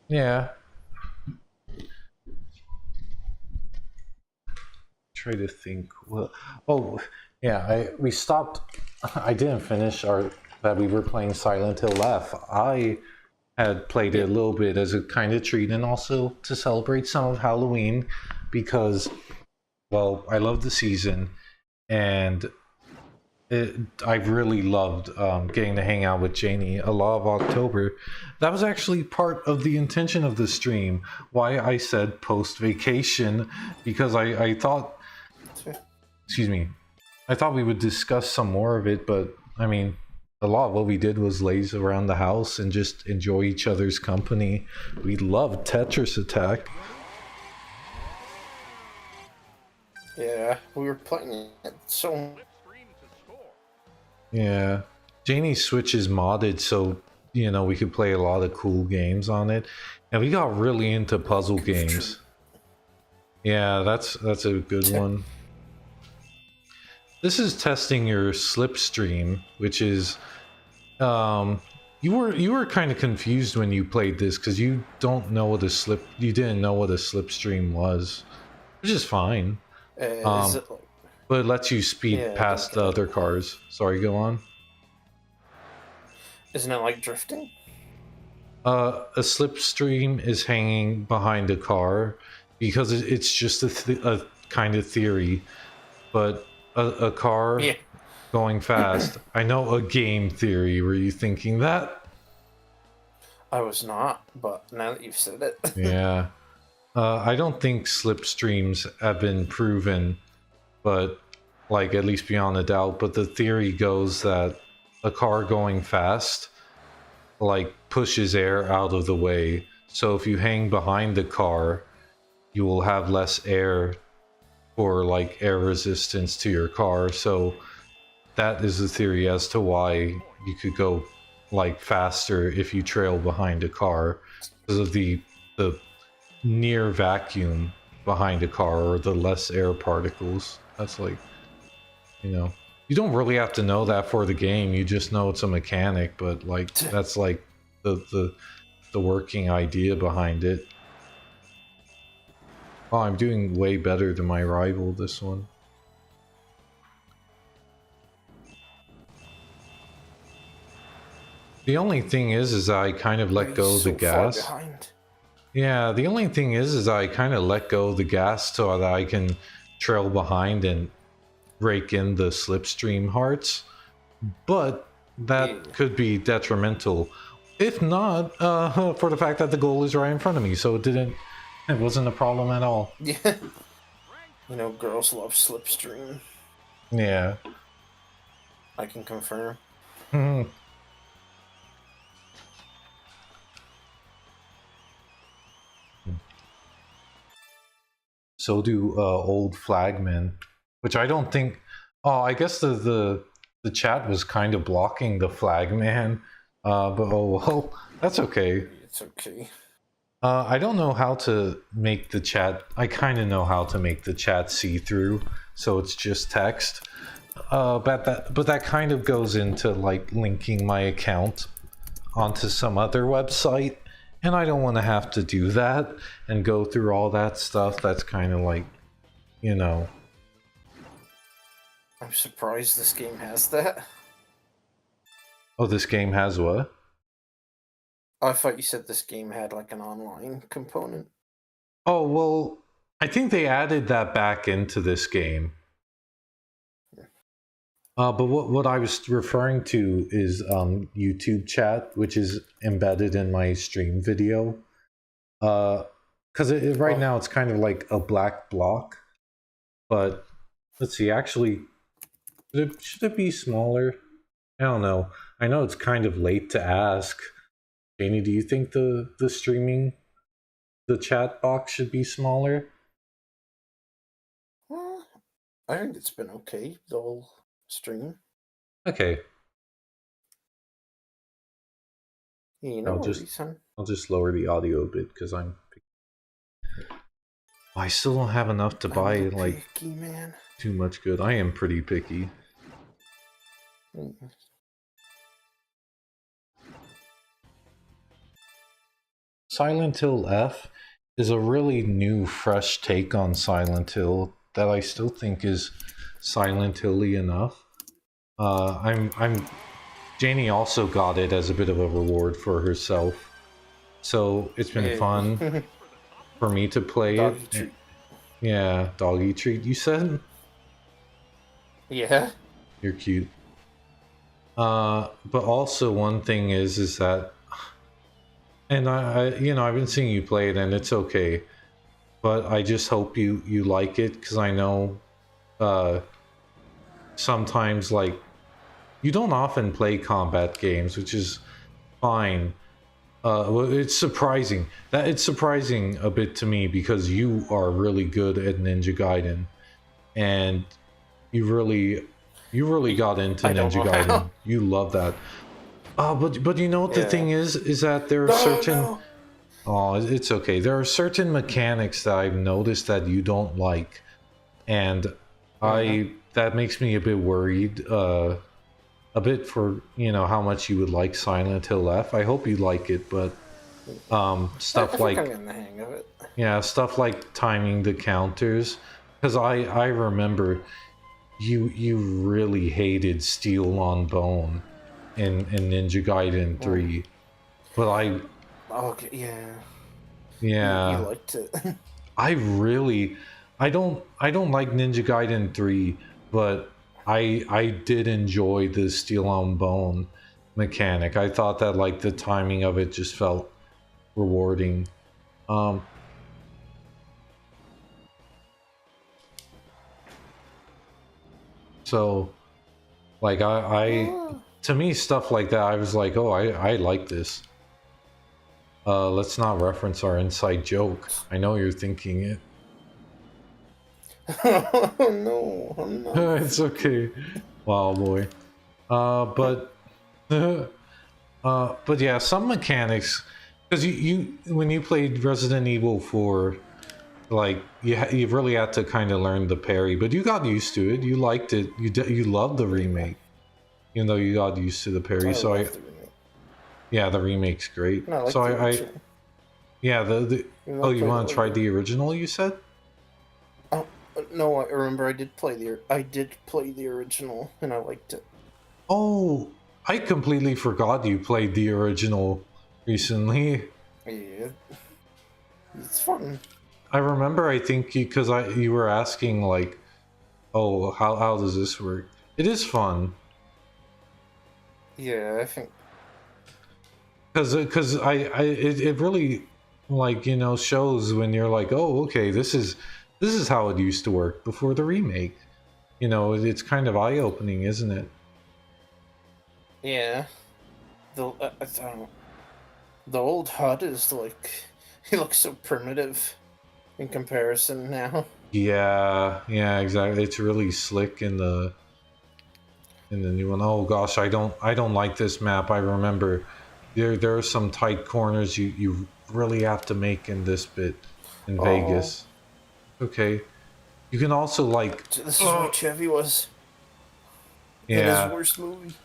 Yeah. Try to think. Well, oh, yeah. We stopped I didn't finish our that we were playing Silent Hill F. I had played it a little bit as a kind of treat and also to celebrate some of Halloween because, well, I love the season and I really loved getting to hang out with Janie a lot of October. That was actually part of the intention of the stream. Why I said post vacation, because I thought, excuse me, I thought we would discuss some more of it, but I mean, a lot of what we did was laze around the house and just enjoy each other's company. We loved Tetris Attack. Yeah, we were playing it so. Yeah. Janie's Switch is modded, so, you know, we could play a lot of cool games on it. And we got really into puzzle games. Yeah, that's a good one. This is testing your slipstream, which is you were kind of confused when you played this because you didn't know what a slipstream was, which is fine. Is it like, But it lets you speed Yeah, past the other cars. Sorry, go on. isn't it like drifting? A slipstream is hanging behind a car because it's just a kind of theory, but a car going fast. I know a game theory. Were you thinking that? I was not, but now that you've said it. Yeah. I don't think slipstreams have been proven, but like at least beyond a doubt. But the theory goes that a car going fast like pushes air out of the way. So if you hang behind the car, you will have less air for like air resistance to your car. So that is the theory as to why you could go like faster if you trail behind a car because of the near vacuum behind a car or the less air particles. That's like, you know, you don't really have to know that for the game. You just know it's a mechanic, but like that's like the working idea behind it. Oh, I'm doing way better than my rival this one. The only thing is I kind of let go of the gas. Yeah, the only thing is I kind of let go of the gas so that I can trail behind and rake in the slipstream hearts. But that could be detrimental. If not, for the fact that the goal is right in front of me, so it wasn't a problem at all. Yeah. You know, girls love slipstream. Yeah. I can confirm. So do old flagmen, which I don't think. Oh, I guess the chat was kind of blocking the flagman, but oh well, that's okay. It's okay. I don't know how to make the chat. I kind of know how to make the chat see through, so it's just text. But that kind of goes into like linking my account onto some other website. And I don't want to have to do that and go through all that stuff. That's kind of like, you know. I'm surprised this game has that. Oh, this game has what? I thought you said this game had like an online component. Oh, well, I think they added that back into this game. But what I was referring to is YouTube chat, which is embedded in my stream video. Because right now it's kind of like a black block. But let's see, actually, should it be smaller? I don't know. I know it's kind of late to ask. Janie, do you think the chat box should be smaller? Well, I think it's been okay, the whole stream. Okay. Yeah, no worries, son. I'll just lower the audio a bit because I still don't have enough to buy like picky, man. Too much good. I am pretty picky. Silent Hill F is a really new, fresh take on Silent Hill that I still think is Silent Hill-y enough. I'm Janie also got it as a bit of a reward for herself, so it's been fun Yeah. for me to play Doggy it. treat. Yeah, doggy treat. You said Yeah. you're cute. But also one thing is that, and I've been seeing you play it, and it's okay. But I just hope you like it because I know, uh, sometimes like you don't often play combat games, which is fine. Well, it's surprising a bit to me because you are really good at Ninja Gaiden, and you really you really got into I don't Ninja know how. Gaiden. You love that. But you know what the Yeah. thing is that there are No, certain. no. Oh, it's okay. There are certain mechanics that I've noticed that you don't like, and Mm-hmm. I that makes me a bit worried. A bit for how much you would like Silent Hill F. I hope you like it, but I stuff think I'm like getting the hang of it. stuff like timing the counters, because I remember you really hated Steel on Bone in Ninja Gaiden Mm. 3, but Okay, yeah. You yeah liked it. I really I don't like Ninja Gaiden 3, but I did enjoy the Steel on Bone mechanic. I thought that like the timing of it just felt rewarding. Um so like I Oh. to me stuff like that I was like, "Oh, I like this." Let's not reference our inside joke. I know you're thinking it. Oh no, I'm not. It's okay. Wow, boy. But but yeah, some mechanics, because you when you played Resident Evil 4, like you really had to kind of learn the parry, but you got used to it. You liked it. You loved the Yeah, remake, even though you got used to the parry. I So love the remake. yeah, the remake's great. And I So like the I original. yeah the Even though oh, I you played it want to try later. the original? You said. Oh no, I remember I did play the original and I liked it. Oh, I completely forgot you played the original recently. Yeah, it's fun. I remember. I think because you were asking like, oh, how does this work? It is fun Yeah, I think. because it really like shows when you're like, oh, okay, this is how it used to work before the remake. It's kind of eye opening, isn't it? Yeah, I don't. The old HUD is like, he looks so primitive in comparison now. Yeah, exactly. It's really slick in the new one. Oh gosh, I don't like this map. I remember there are some tight corners you really have to make in this bit in Oh, Vegas. Okay. You can also like this is why Chevy was in his yeah. worst movie.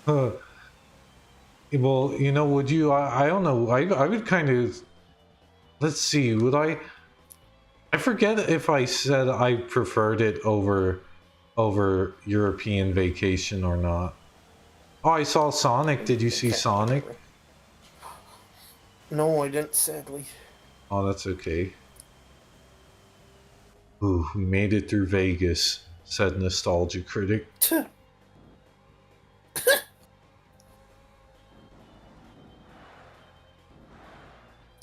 Huh. Well, would you I don't know. I would kind of let's see, would I forget if I said I preferred it over European Vacation or not. Oh, I saw Sonic. Did you I see can't Sonic? remember. No, I didn't. Sadly. Oh, that's okay. Ooh, we made it through Vegas, said Nostalgia Critic.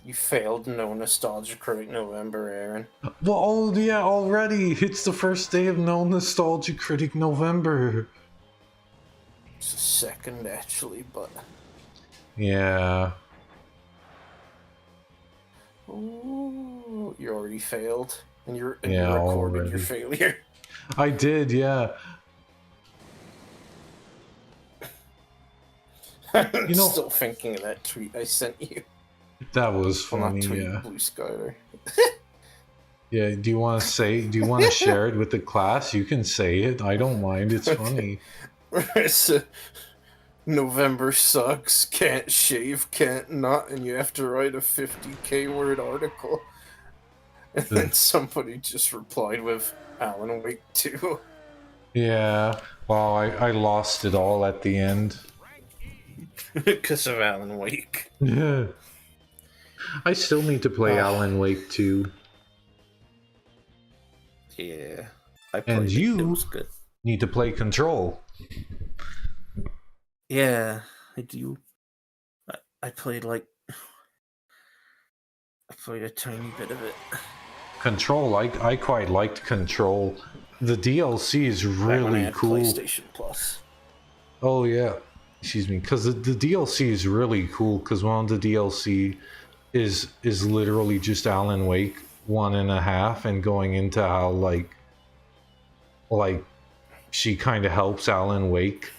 You failed no nostalgia critic November, Aaron. Well, oh yeah, already. It's the first day of No Nostalgia Critic November. It's a second actually, but Yeah. ooh, you already failed, and you Yeah, recorded your already. failure. I did, yeah. I'm You know, still thinking of that tweet I sent you. that was Well, not funny, tweet, yeah. Blue Skyler. Yeah, do you want to share it with the class? You can say it. I don't mind. It's Okay. funny. So, November sucks, can't shave, can't nut, and you have to write a 50K word article. And then The- somebody just replied with Alan Wake 2. Yeah. Well, I lost it all at the end. Because of Alan Wake. Yeah. I still need to play Ah. Alan Wake 2. Yeah, I And played it. It you was good. need to play Control. Yeah, I do. I played I played a tiny bit of it. Control, I quite liked Control. The DLC is Back when I really had cool. PlayStation Plus. Oh yeah, excuse me, because the DLC is really cool. Because one of the DLC is literally just Alan Wake 1.5, and going into how like she kind of helps Alan Wake.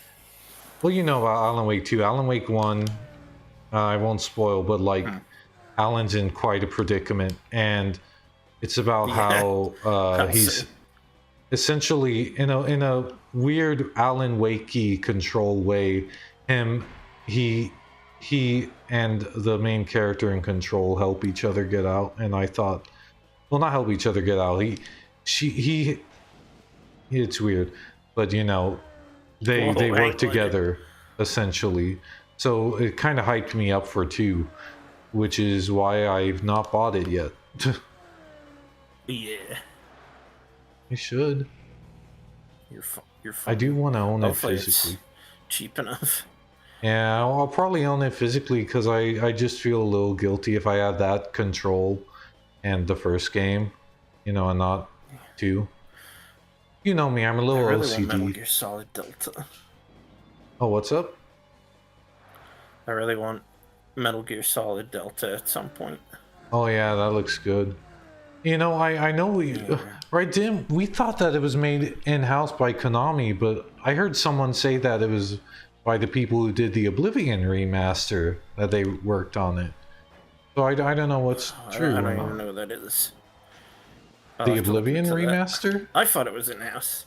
Well, you know about Alan Wake 2. Alan Wake 1, I won't spoil, but like Alan's in quite a predicament, and it's about Yeah. how I'll he's say. essentially in a weird Alan Wakey Control way. He he and the main character in Control help each other get out, and I thought, well, not help each other get out. He it's weird, but they Whoa, work hang on. together essentially. So it kind of hyped me up for 2, which is why I've not bought it yet. Yeah, I should. you're I fine. do want to own it Hopefully physically. it's cheap enough. Yeah, I'll probably own it physically because I just feel a little guilty if I had that Control and the first game, and not 2. You know me, I'm a I little really want Metal OCD. Gear Solid Delta. Oh, what's up? I really want Metal Gear Solid Delta at some point. Oh yeah, that looks good. I know Yeah. right, Dim, we thought that it was made in-house by Konami, but I heard someone say that it was by the people who did the Oblivion remaster that they worked on it. So I don't know what's true I or don't not. even know what that is. I'll The have to look Oblivion into that. remaster? I thought it was in house.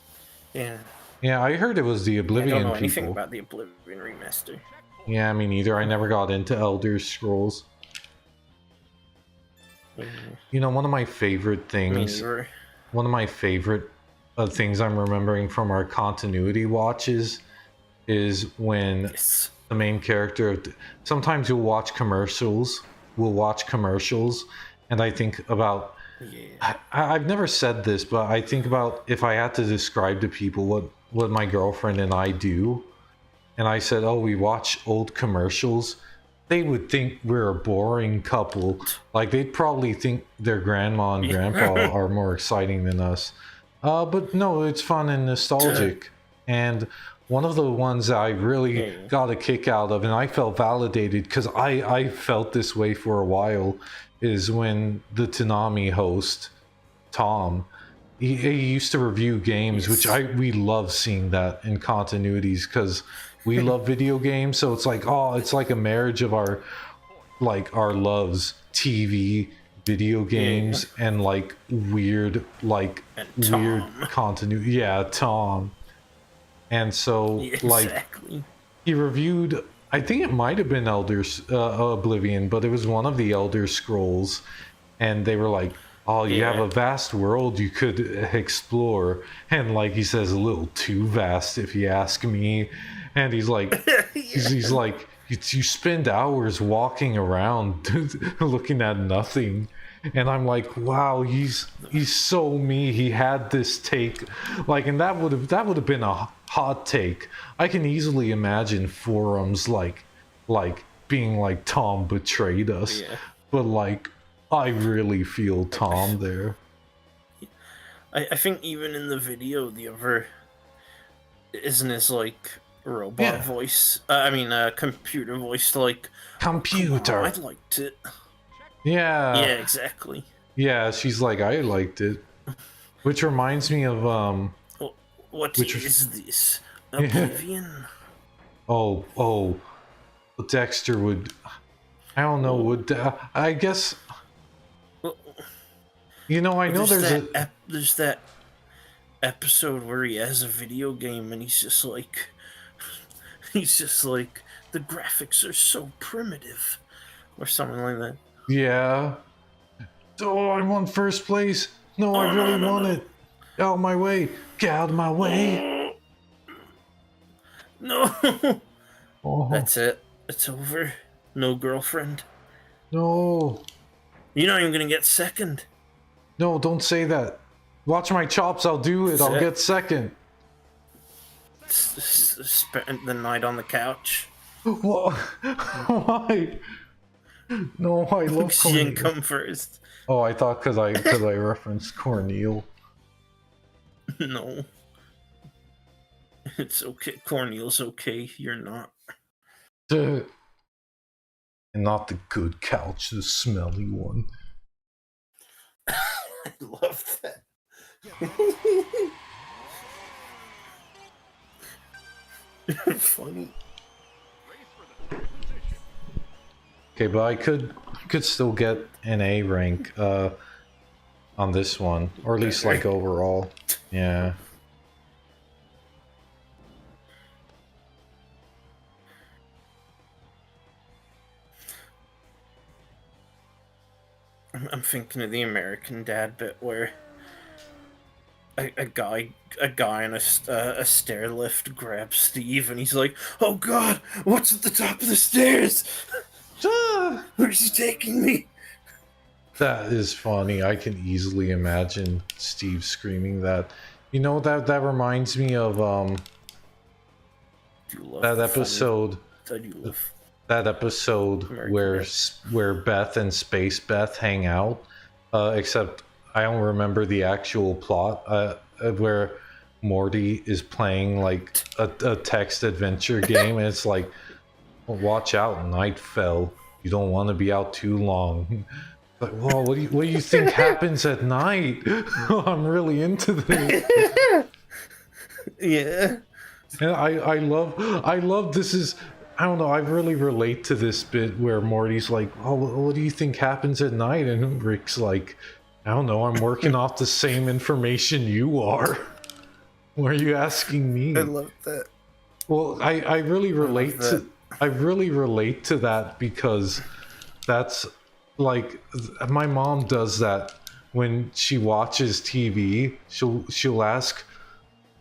Yeah. Yeah, I heard it was the I Oblivion don't know anything people. about the Oblivion remaster. Yeah, me neither. I never got into Elder Scrolls. Yeah. One of my favorite Me things, neither. one of my favorite things I'm remembering from our continuity watches is when Yes. the main character, sometimes we'll watch commercials, and I think about, Yeah. I've never said this, but I think about if I had to describe to people what my girlfriend and I do, and I said, oh, we watch old commercials, they would think we're a boring couple. Like, they'd probably think their grandma and grandpa are more exciting than us. But no, it's fun and nostalgic. And one of the ones that I really got a kick out of, and I felt validated because I felt this way for a while, is when the Toonami host, Tom, he used to review games, which we love seeing that in continuities because we love video games. So it's like, oh, it's like a marriage of our loves, TV, video games, and like weird weird continuity. Yeah, Tom. And so Exactly. he reviewed, I think it might have been Oblivion, but it was one of the Elder Scrolls, and they were like, oh, you have a vast world you could explore, and like he says, a little too vast if you ask me. And he's like, he's like, you spend hours walking around looking at nothing. And I'm like, wow, he's so me. He had this take, and that would have been a hot take. I can easily imagine forums like being like, Tom betrayed us, but I really feel Tom there. I think even in the video, the other isn't his robot voice. Computer voice. Computer. I liked it. Yeah. Yeah, exactly. Yeah, she's like, I liked it. Which reminds me of What is this? Oblivion? Oh, Dexter would, I don't know, I guess, I know there's that episode where he has a video game and he's just like the graphics are so primitive or something like that. Yeah. Oh, I won first place. No, I really won it. Out of my way. Get out of my way. No! Oh That's it. It's over. No girlfriend. no, You're not even gonna get second. no! Don't say that. Watch my chops. I'll do it. That's I'll it. get second. Spent the night on the couch. What? Why? No, I love She didn't Cornel. come first. Oh, I thought because I referenced Cornel. No. It's okay. Cornel's okay. You're not. Duh. And not the good couch, the smelly one. I love that. Funny. Okay, but I could still get an A rank on this one, or at least like overall. Yeah. I'm thinking of the American Dad bit where a guy in a stair lift grabs Steve and he's like, "Oh God, what's at the top of the stairs? Where's he taking me?" That is funny. I can easily imagine Steve screaming that. You know, that reminds me of that episode. That episode where Beth and Space Beth hang out. Except I don't remember the actual plot. Where Morty is playing like a text adventure game, and it's like, well, watch out, night fell. You don't want to be out too long. Like, whoa, what do you think happens at night? I'm really into this. Yeah. And I love this is, I don't know, I really relate to this bit where Morty's like, oh, what do you think happens at night? And Rick's like, I don't know, I'm working off the same information you are. Why are you asking me? I love that. Well, I really relate to that because that's like, my mom does that when she watches TV. She'll ask,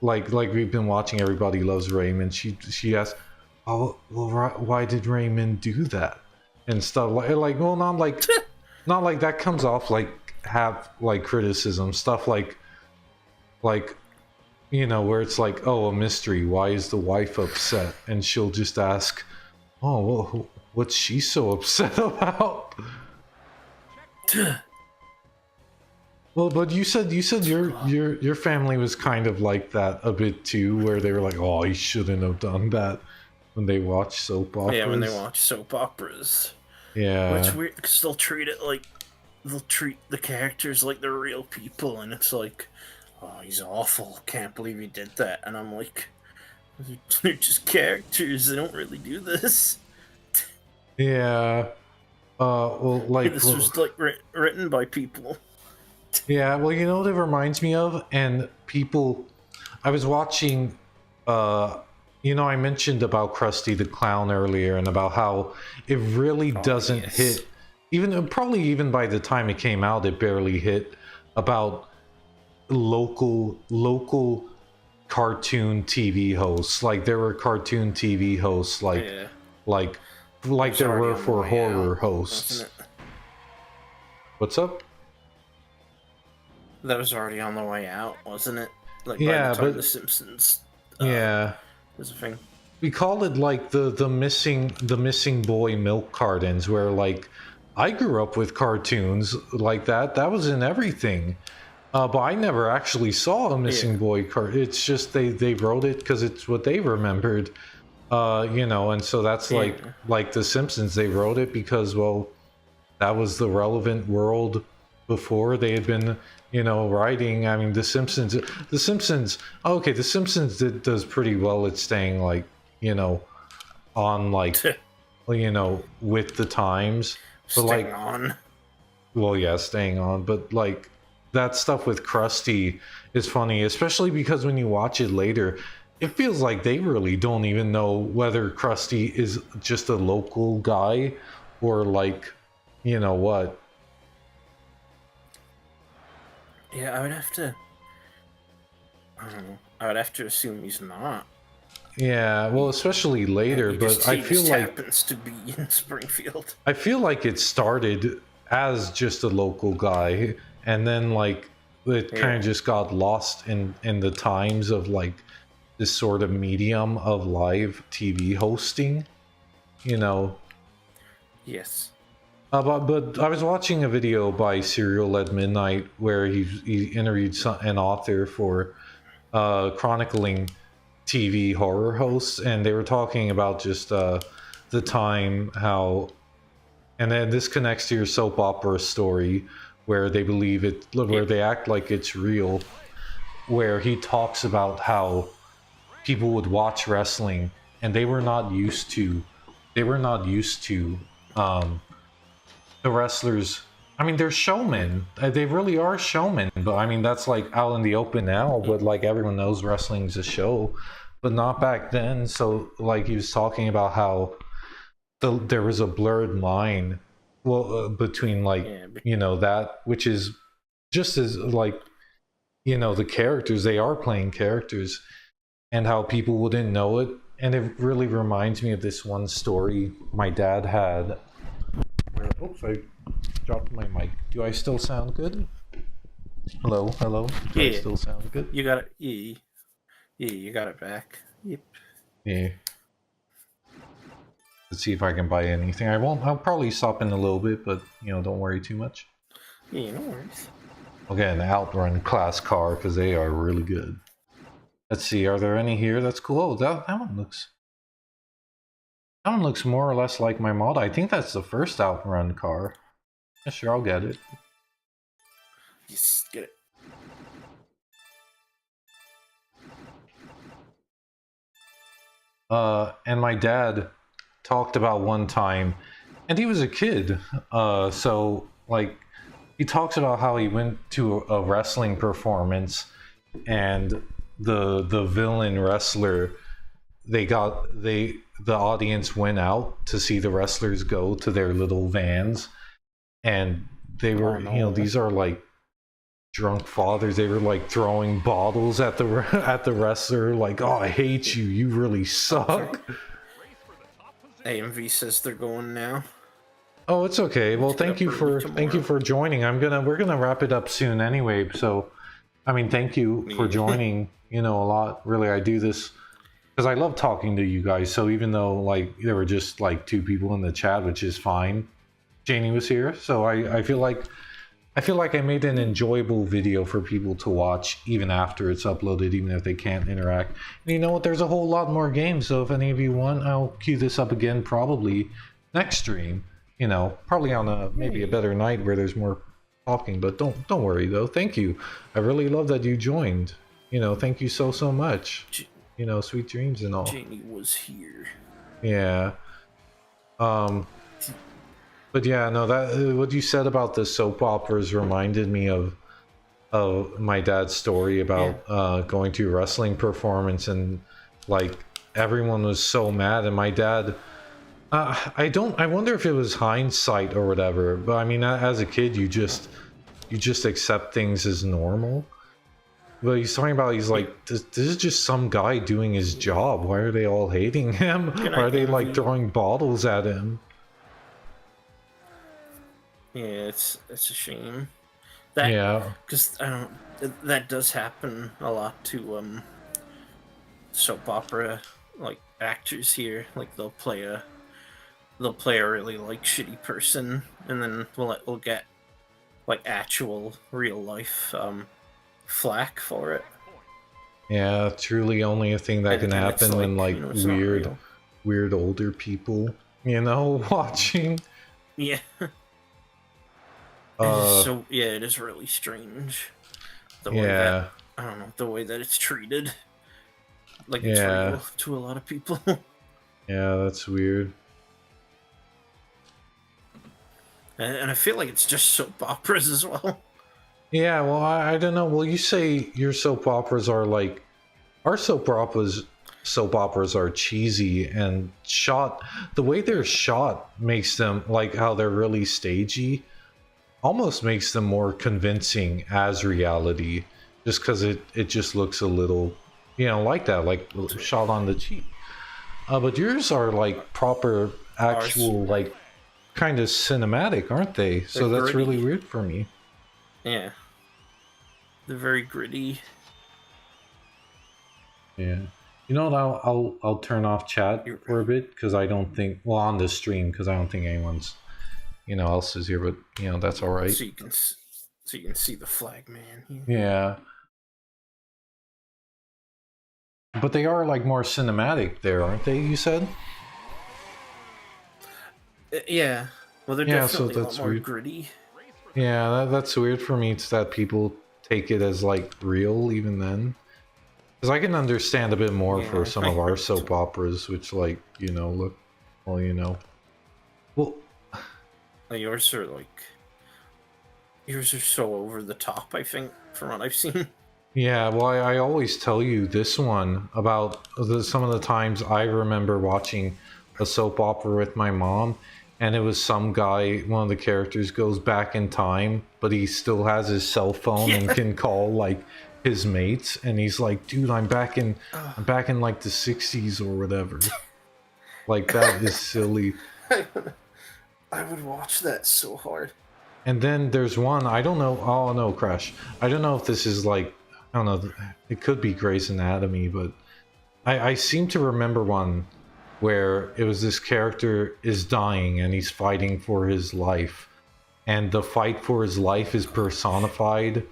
like we've been watching Everybody Loves Raymond. She asks, oh, well, why did Raymond do that and stuff, like well, not like that comes off like have like criticism stuff, like you know, where it's like, oh, a mystery, why is the wife upset, and she'll just ask, oh, well, what's she so upset about? Well, but you said your family was kind of like that a bit too, where they were like, oh, he shouldn't have done that when they watch soap operas. Yeah, when they watch soap operas. Yeah. Which weird, because they'll treat the characters like they're real people, and it's like, oh, he's awful. Can't believe he did that. And I'm like, they're just characters. They don't really do this. Yeah. Well, like This was like written by people. Yeah, well, you know what it reminds me of? And people, I was watching, you know, I mentioned about Krusty the Clown earlier and about how it really doesn't hit, probably even by the time it came out, it barely hit about local cartoon TV hosts. Like, there were cartoon TV hosts, like there were for horror hosts. What's up? That was already on the way out, wasn't it? Like, yeah, by the time but The Simpsons. Was a thing. We call it like the missing boy milk cartons, where like I grew up with cartoons like that. That was in everything. But I never actually saw a missing boy cart. It's just they wrote it because it's what they remembered. You know, and so that's like The Simpsons. They wrote it because, well, that was the relevant world before they had been, you know, writing. I mean, The Simpsons. Okay, The Simpsons does pretty well at staying, like, you know, on, like, you know, with the times. But staying on. Well, yeah, staying on. But like that stuff with Krusty is funny, especially because when you watch it later, it feels like they really don't even know whether Krusty is just a local guy or, like, you know what. Yeah, I would have to. I don't know. I would have to assume he's not. Yeah, well, especially later, He but I feel just like happens to be in Springfield. I feel like it started as just a local guy, and then like it kind Yeah. of just got lost in the times of like this sort of medium of live TV hosting, you know. Yes. But I was watching a video by Serial at Midnight where he interviewed an author for chronicling TV horror hosts, and they were talking about just the time how, and then this connects to your soap opera story where they believe it, where they act like it's real, where he talks about how people would watch wrestling and they were not used to um, the wrestlers. I mean, they're showmen. They really are showmen. But I mean, that's like out in the open now. But like everyone knows wrestling's a show, but not back then. So like he was talking about how there was a blurred line, well, between like that, which is just as like the characters, they are playing characters, and how people wouldn't know it. And it really reminds me of this one story my dad had. Oops, I dropped my mic. Do I still sound good? Hello, hello. Do I still sound good? You got it. Yeah, you got it back. Yep. Yeah. Let's see if I can buy anything. I won't. I'll probably stop in a little bit, but don't worry too much. Yeah, no worries. I'll get an OutRun class car because they are really good. Let's see. Are there any here? That's cool. Oh, that one looks. That one looks more or less like my mod. I think that's the first OutRun car. Yeah, sure, I'll get it. Yes, get it. And my dad talked about one time, and he was a kid, so like he talks about how he went to a wrestling performance, and the villain wrestler, the audience went out to see the wrestlers go to their little vans, and they were these are like drunk fathers. They were like throwing bottles at the wrestler, like, "Oh, I hate you, you really suck." AMV says they're going now. Oh, it's okay. Well, thank you for joining. We're gonna wrap it up soon anyway. So, I mean, thank you for joining. A lot. Really, I do this because I love talking to you guys. So even though like there were just like 2 people in the chat, which is fine, Janie was here. So I feel like I made an enjoyable video for people to watch even after it's uploaded, even if they can't interact. And you know what? There's a whole lot more games. So if any of you want, I'll queue this up again probably next stream. Probably on maybe a better night where there's more talking. But don't worry though. Thank you. I really love that you joined. Thank you so much. Sweet dreams and all. Jamie was here. Yeah. But yeah, no, that what you said about the soap operas reminded me of my dad's story about going to a wrestling performance, and like everyone was so mad, and my dad, I wonder if it was hindsight or whatever, but I mean, as a kid, you just accept things as normal. But he's talking about, he's like, this is just some guy doing his job. Why are they all hating him? Why are they like throwing bottles at him? Yeah, it's a shame. Because that does happen a lot to soap opera like actors here. Like they'll play a really like shitty person, and then we'll get like actual real life flack for it. Yeah, truly only a thing that can happen when like weird older people, watching. Yeah. It is really strange. The way that, I don't know, the way that it's treated. Like it's real to a lot of people. Yeah, that's weird. And I feel like it's just soap operas as well. Yeah, well, I don't know. Well, you say your soap operas are like, our soap operas are cheesy and shot. The way they're shot makes them, like how they're really stagey, almost makes them more convincing as reality, just because it just looks a little, like that, like shot on the cheap. But yours are like proper, actual, like kind of cinematic, aren't they? So that's really gritty. weird for me. Yeah. They're very gritty. Yeah. You know what? I'll turn off chat You're- for a bit because I don't think, well, on the stream, because I don't think anyone's else is here, but that's all right. So you can see the flag man here. Yeah. But they are like more cinematic there, aren't they? You said. Yeah. Well, they're Yeah, so definitely a lot that's more weird. gritty. Yeah, that's weird for me. It's that people take it as like real even then. Because I can understand a bit more for some of our soap operas, which like look, well, well. Yours are so over the top, I think, from what I've seen. Yeah, well, I always tell you this one about some of the times I remember watching a soap opera with my mom, and it was some guy, one of the characters goes back in time, but he still has his cell phone and can call like his mates, and he's like, dude, I'm back in like the 60s or whatever. Like, that is silly. I would watch that so hard. And then there's one, I don't know, oh no, Crash. I don't know if this is like, I don't know, it could be Grey's Anatomy, but I seem to remember one where it was this character is dying and he's fighting for his life. And the fight for his life is personified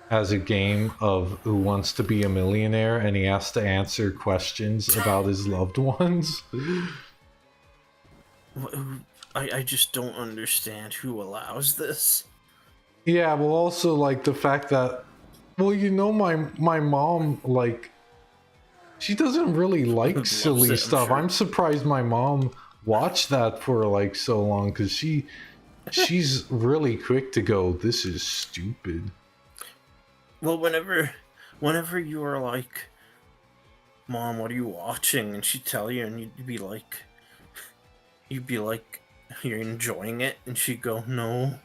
as a game of Who Wants to Be a Millionaire, and he has to answer questions about his loved ones. I just don't understand who allows this. Yeah, well, also like the fact that, well, my mom, like, she doesn't really like silly stuff. I'm sure. I'm surprised my mom watched that for like so long, because she's really quick to go, this is stupid. Well, whenever you were like, Mom, what are you watching? And she'd tell you, and you'd be like, you're enjoying it, and she'd go, no.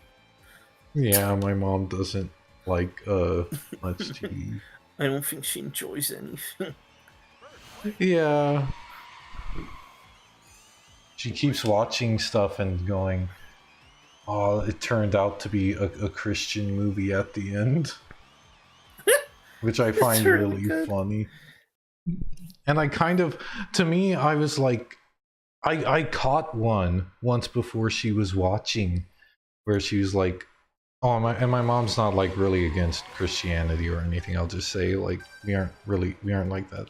Yeah, my mom doesn't like much TV. I don't think she enjoys anything. Yeah. She keeps watching stuff and going, oh, it turned out to be a Christian movie at the end. Which I find really funny. And I kind of, to me, I was like, I caught one once before she was watching, where she was like, oh, my mom's not like really against Christianity or anything. I'll just say, like, we aren't like that.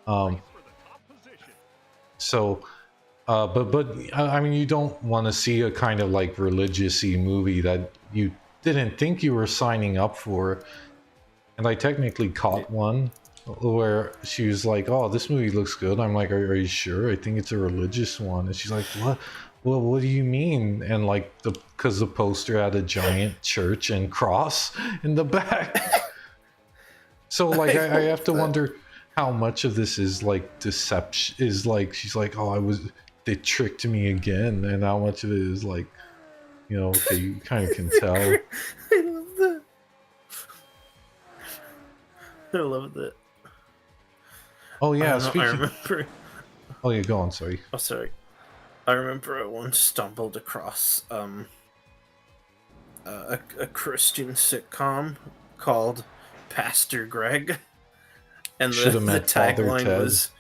But I mean, you don't want to see a kind of like religious-y movie that you didn't think you were signing up for. And I technically caught one where she was like, oh, this movie looks good. I'm like, are you sure? I think it's a religious one. And she's like, what? Well, what do you mean? And like, because the poster had a giant church and cross in the back. So like, I have to wonder how much of this is like deception, is like, she's like, oh, they tricked me again. And how much of it is like, okay, you kind of can tell. I love that. I love that. Oh yeah, I remember. Oh yeah, go on. Sorry. Oh, sorry. I remember I once stumbled across a Christian sitcom called Pastor Greg, and the tagline was,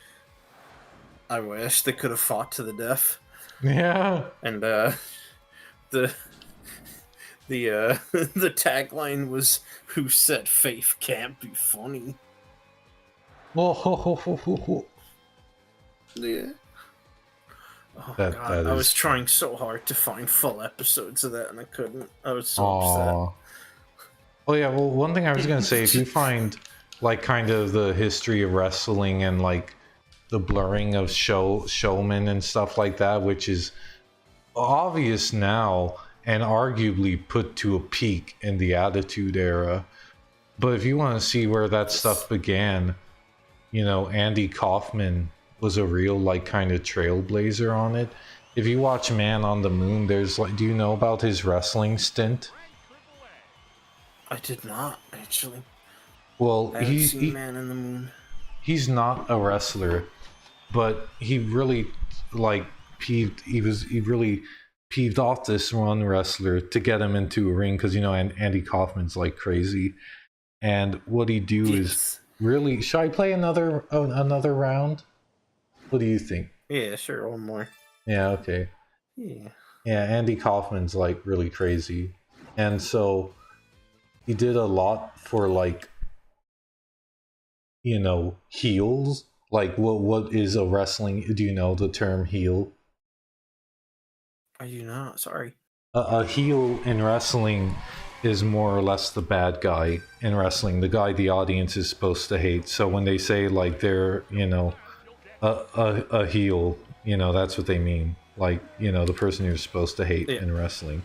"I wish they could have fought to the death." Yeah. And the tagline was, "Who said faith can't be funny?" Oh, yeah. Oh, that I was trying so hard to find full episodes of that, and I couldn't. I was so upset. Oh yeah, well, one thing I was gonna say, if you find like kind of the history of wrestling and like the blurring of showmen and stuff like that, which is obvious now and arguably put to a peak in the Attitude Era, but if you want to see where that stuff began, Andy Kaufman was a real like kind of trailblazer on it. If you watch Man on the Moon, there's like, do you know about his wrestling stint? I did not, actually. Well, I haven't seen Man on the Moon. he's not a wrestler, but he really like he really peeved off this one wrestler to get him into a ring because Andy Kaufman's like crazy, and what he do is Yes. really. Should I play another round? What do you think? Yeah, sure. One more. Yeah, okay. Yeah. Yeah, Andy Kaufman's like really crazy, and so he did a lot for like heels. Like what is a wrestling? Do you know the term heel? I do not. Sorry. A heel in wrestling is more or less the bad guy in wrestling, the guy the audience is supposed to hate. So when they say like they're a heel, that's what they mean. Like the person you're supposed to hate Yeah. in wrestling.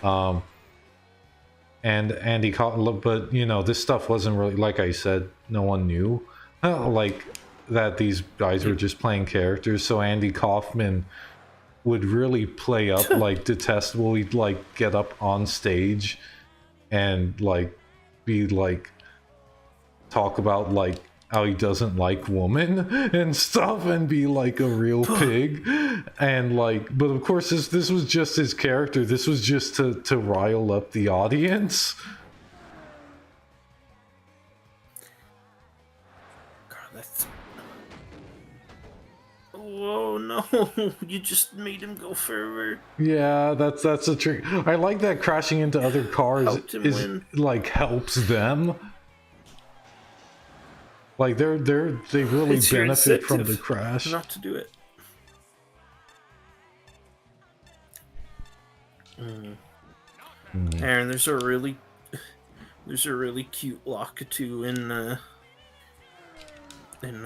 And Andy Kaufman, but this stuff wasn't really, like I said, no one knew like that these guys were just playing characters. So Andy Kaufman would really play up like detestable. He'd like get up on stage and like be like talk about like how he doesn't like women and stuff and be like a real pig. And like, but of course this was just his character. This was just to rile up the audience. God, that's. Whoa, no. You just made him go further. Yeah, that's a trick. I like that crashing into other cars Helped him is win. like helps them. Like they really It's your benefit from the incentive crash. not to do it. Aaron, there's a really cute Lakitu in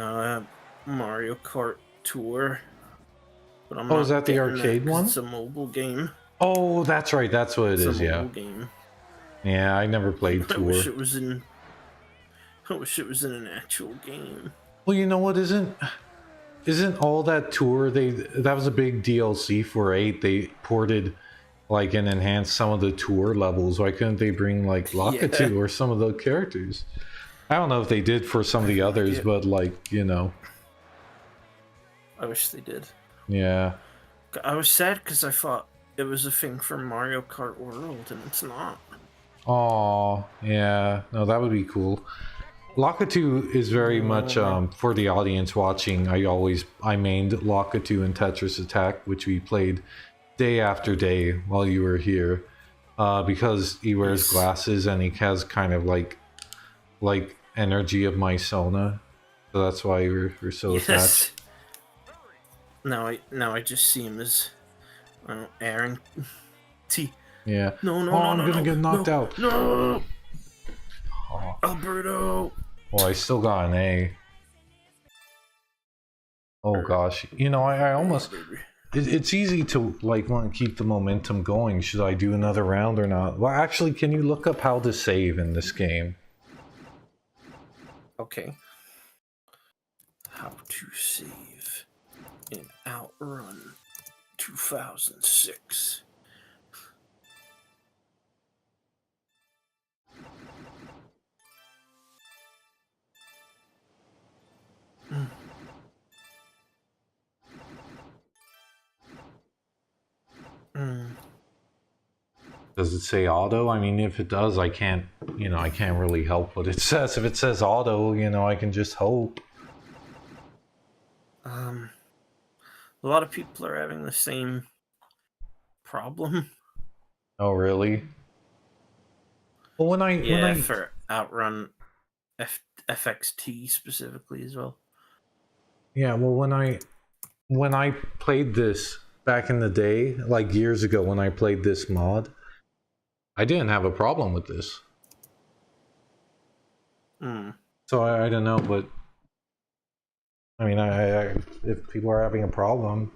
Mario Kart Tour. But I'm Oh, not is that the getting arcade 'cause one? It's a mobile game. Oh, that's right. That's what it It's is. a Yeah. mobile game. Yeah, I never played I wish Tour. it was in. I wish it was in an actual game. Well, you know what? Isn't all that Tour? That was a big DLC for 8. They ported like and enhanced some of the Tour levels. Why couldn't they bring like Lakitu Yeah. or some of the characters? I don't know if they did for some of the others, idea. but like I wish they did. yeah. I was sad because I thought it was a thing for Mario Kart World, and it's not. Oh, yeah. No, that would be cool. Lakitu is very much for the audience watching. I mained Lakitu in Tetris Attack, which we played day after day while you were here, because he wears Yes. glasses and he has kind of like energy of my Sona, so that's why we're so attached. Now I just see him as Aaron T. Yeah. No, Oh, I'm gonna get knocked out. No, Oh. Alberto. Well, I still got an A. Oh gosh, I almost. It's easy to like want to keep the momentum going. Should I do another round or not? Well, actually, can you look up how to save in this game? Okay. How to save in OutRun 2006. Does it say auto? I mean, if it does, I can't really help what it says. If it says auto, I can just hope. A lot of people are having the same problem. Oh, really? Well, when I for OutRun FXT specifically as well. yeah, well, when I played this back in the day, like years ago, when I played this mod, I didn't have a problem with this. So I don't know, but I mean, I if people are having a problem,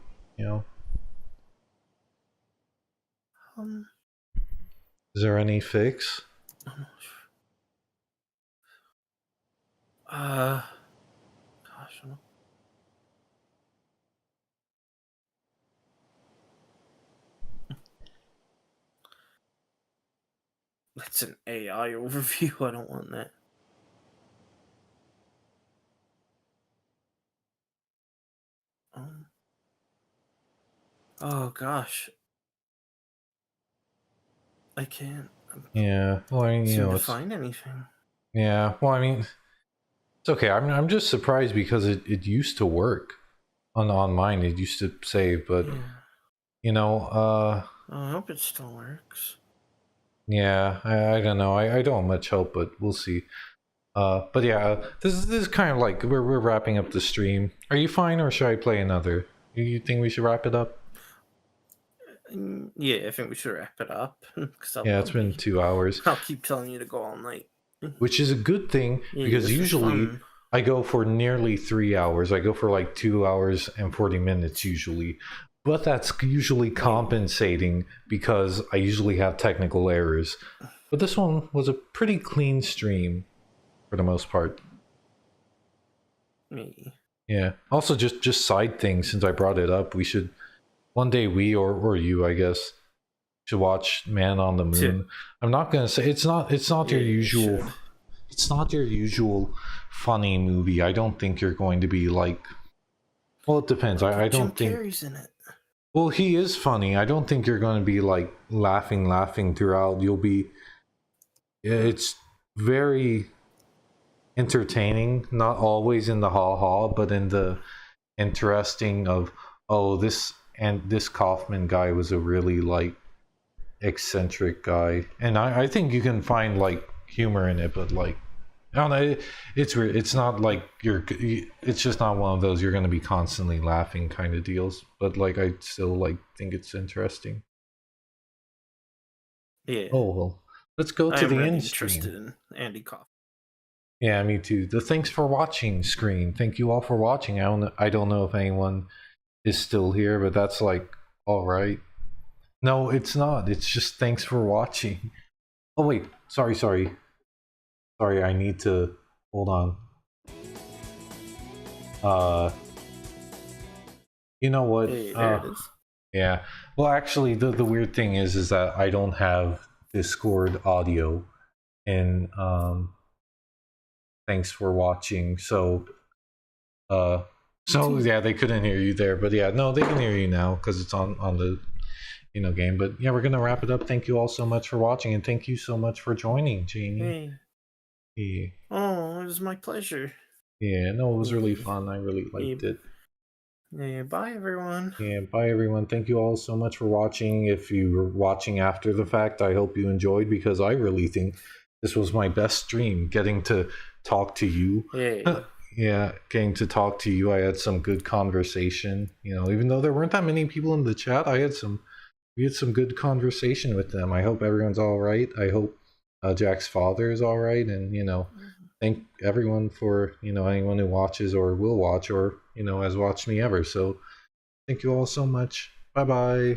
is there any fix? Gosh, that's an AI overview. I don't want that. Oh gosh, I can't Yeah. Well, I mean, seem to it's find anything. yeah. Well, I mean, it's okay. I'm just surprised because it used to work on mine. It used to save, but Yeah. you know, I hope it still works. yeah. I don't know. I don't have much hope, but we'll see. But yeah, this is kind of like we're wrapping up the stream. Are you fine, or should I play another? You think we should wrap it up? Yeah, I think we should wrap it up because Yeah, it's been 2 hours, I'll keep telling you to go all night. which is a good thing Yeah, because this was usually fun. I go for nearly 3 hours. I go for like 2 hours and 40 minutes usually, but that's usually compensating because I usually have technical errors. But this one was a pretty clean stream for the most part. Me. Yeah. Also, just side things since I brought it up, we should one day we or you, I guess, should watch Man on the Moon. I'm not gonna say it's not your Yeah, you usual. should. It's not your usual funny movie. I don't think you're going to be like. Well, it depends. I Jim don't think. Carrey's in it. Well, he is funny. I don't think you're going to be like laughing throughout. You'll be. It's very entertaining. Not always in the ha ha, but in the interesting of oh this Kaufman guy was a really like eccentric guy, and I think you can find like humor in it, but like I don't know, it's not like it's just not one of those you're going to be constantly laughing kind of deals. But like I still like think it's interesting. Yeah, Oh well, let's go I to am the really end stream. interested in Andy Kaufman. Yeah, me too. The thanks for watching screen. Thank you all for watching. I don't know if anyone is still here, but that's like all right. No, it's not. It's just thanks for watching. Oh wait, sorry. I need to hold on. Uh, you know what? Hey, there it is. Yeah. Well, actually, the weird thing is that I don't have Discord audio, and thanks for watching. Uh, so yeah, they couldn't hear you there, but yeah, no, they can hear you now because it's on the game. But yeah, we're gonna wrap it up. Thank you all so much for watching, and thank you so much for joining, Jamie. Hey. Yeah, Oh, it was my pleasure. yeah. No, it was really Yeah. fun. I really liked it. Yeah, bye everyone. Yeah, bye everyone. Thank you all so much for watching. If you were watching after the fact, I hope you enjoyed because I really think this was my best stream. Getting to talk to you. Yeah. Yeah, getting to talk to you. I had some good conversation. Even though there weren't that many people in the chat, we had some good conversation with them. I hope everyone's all right. I hope Jack's father is all right, and thank everyone for anyone who watches or will watch or has watched me ever. So thank you all so much. Bye bye.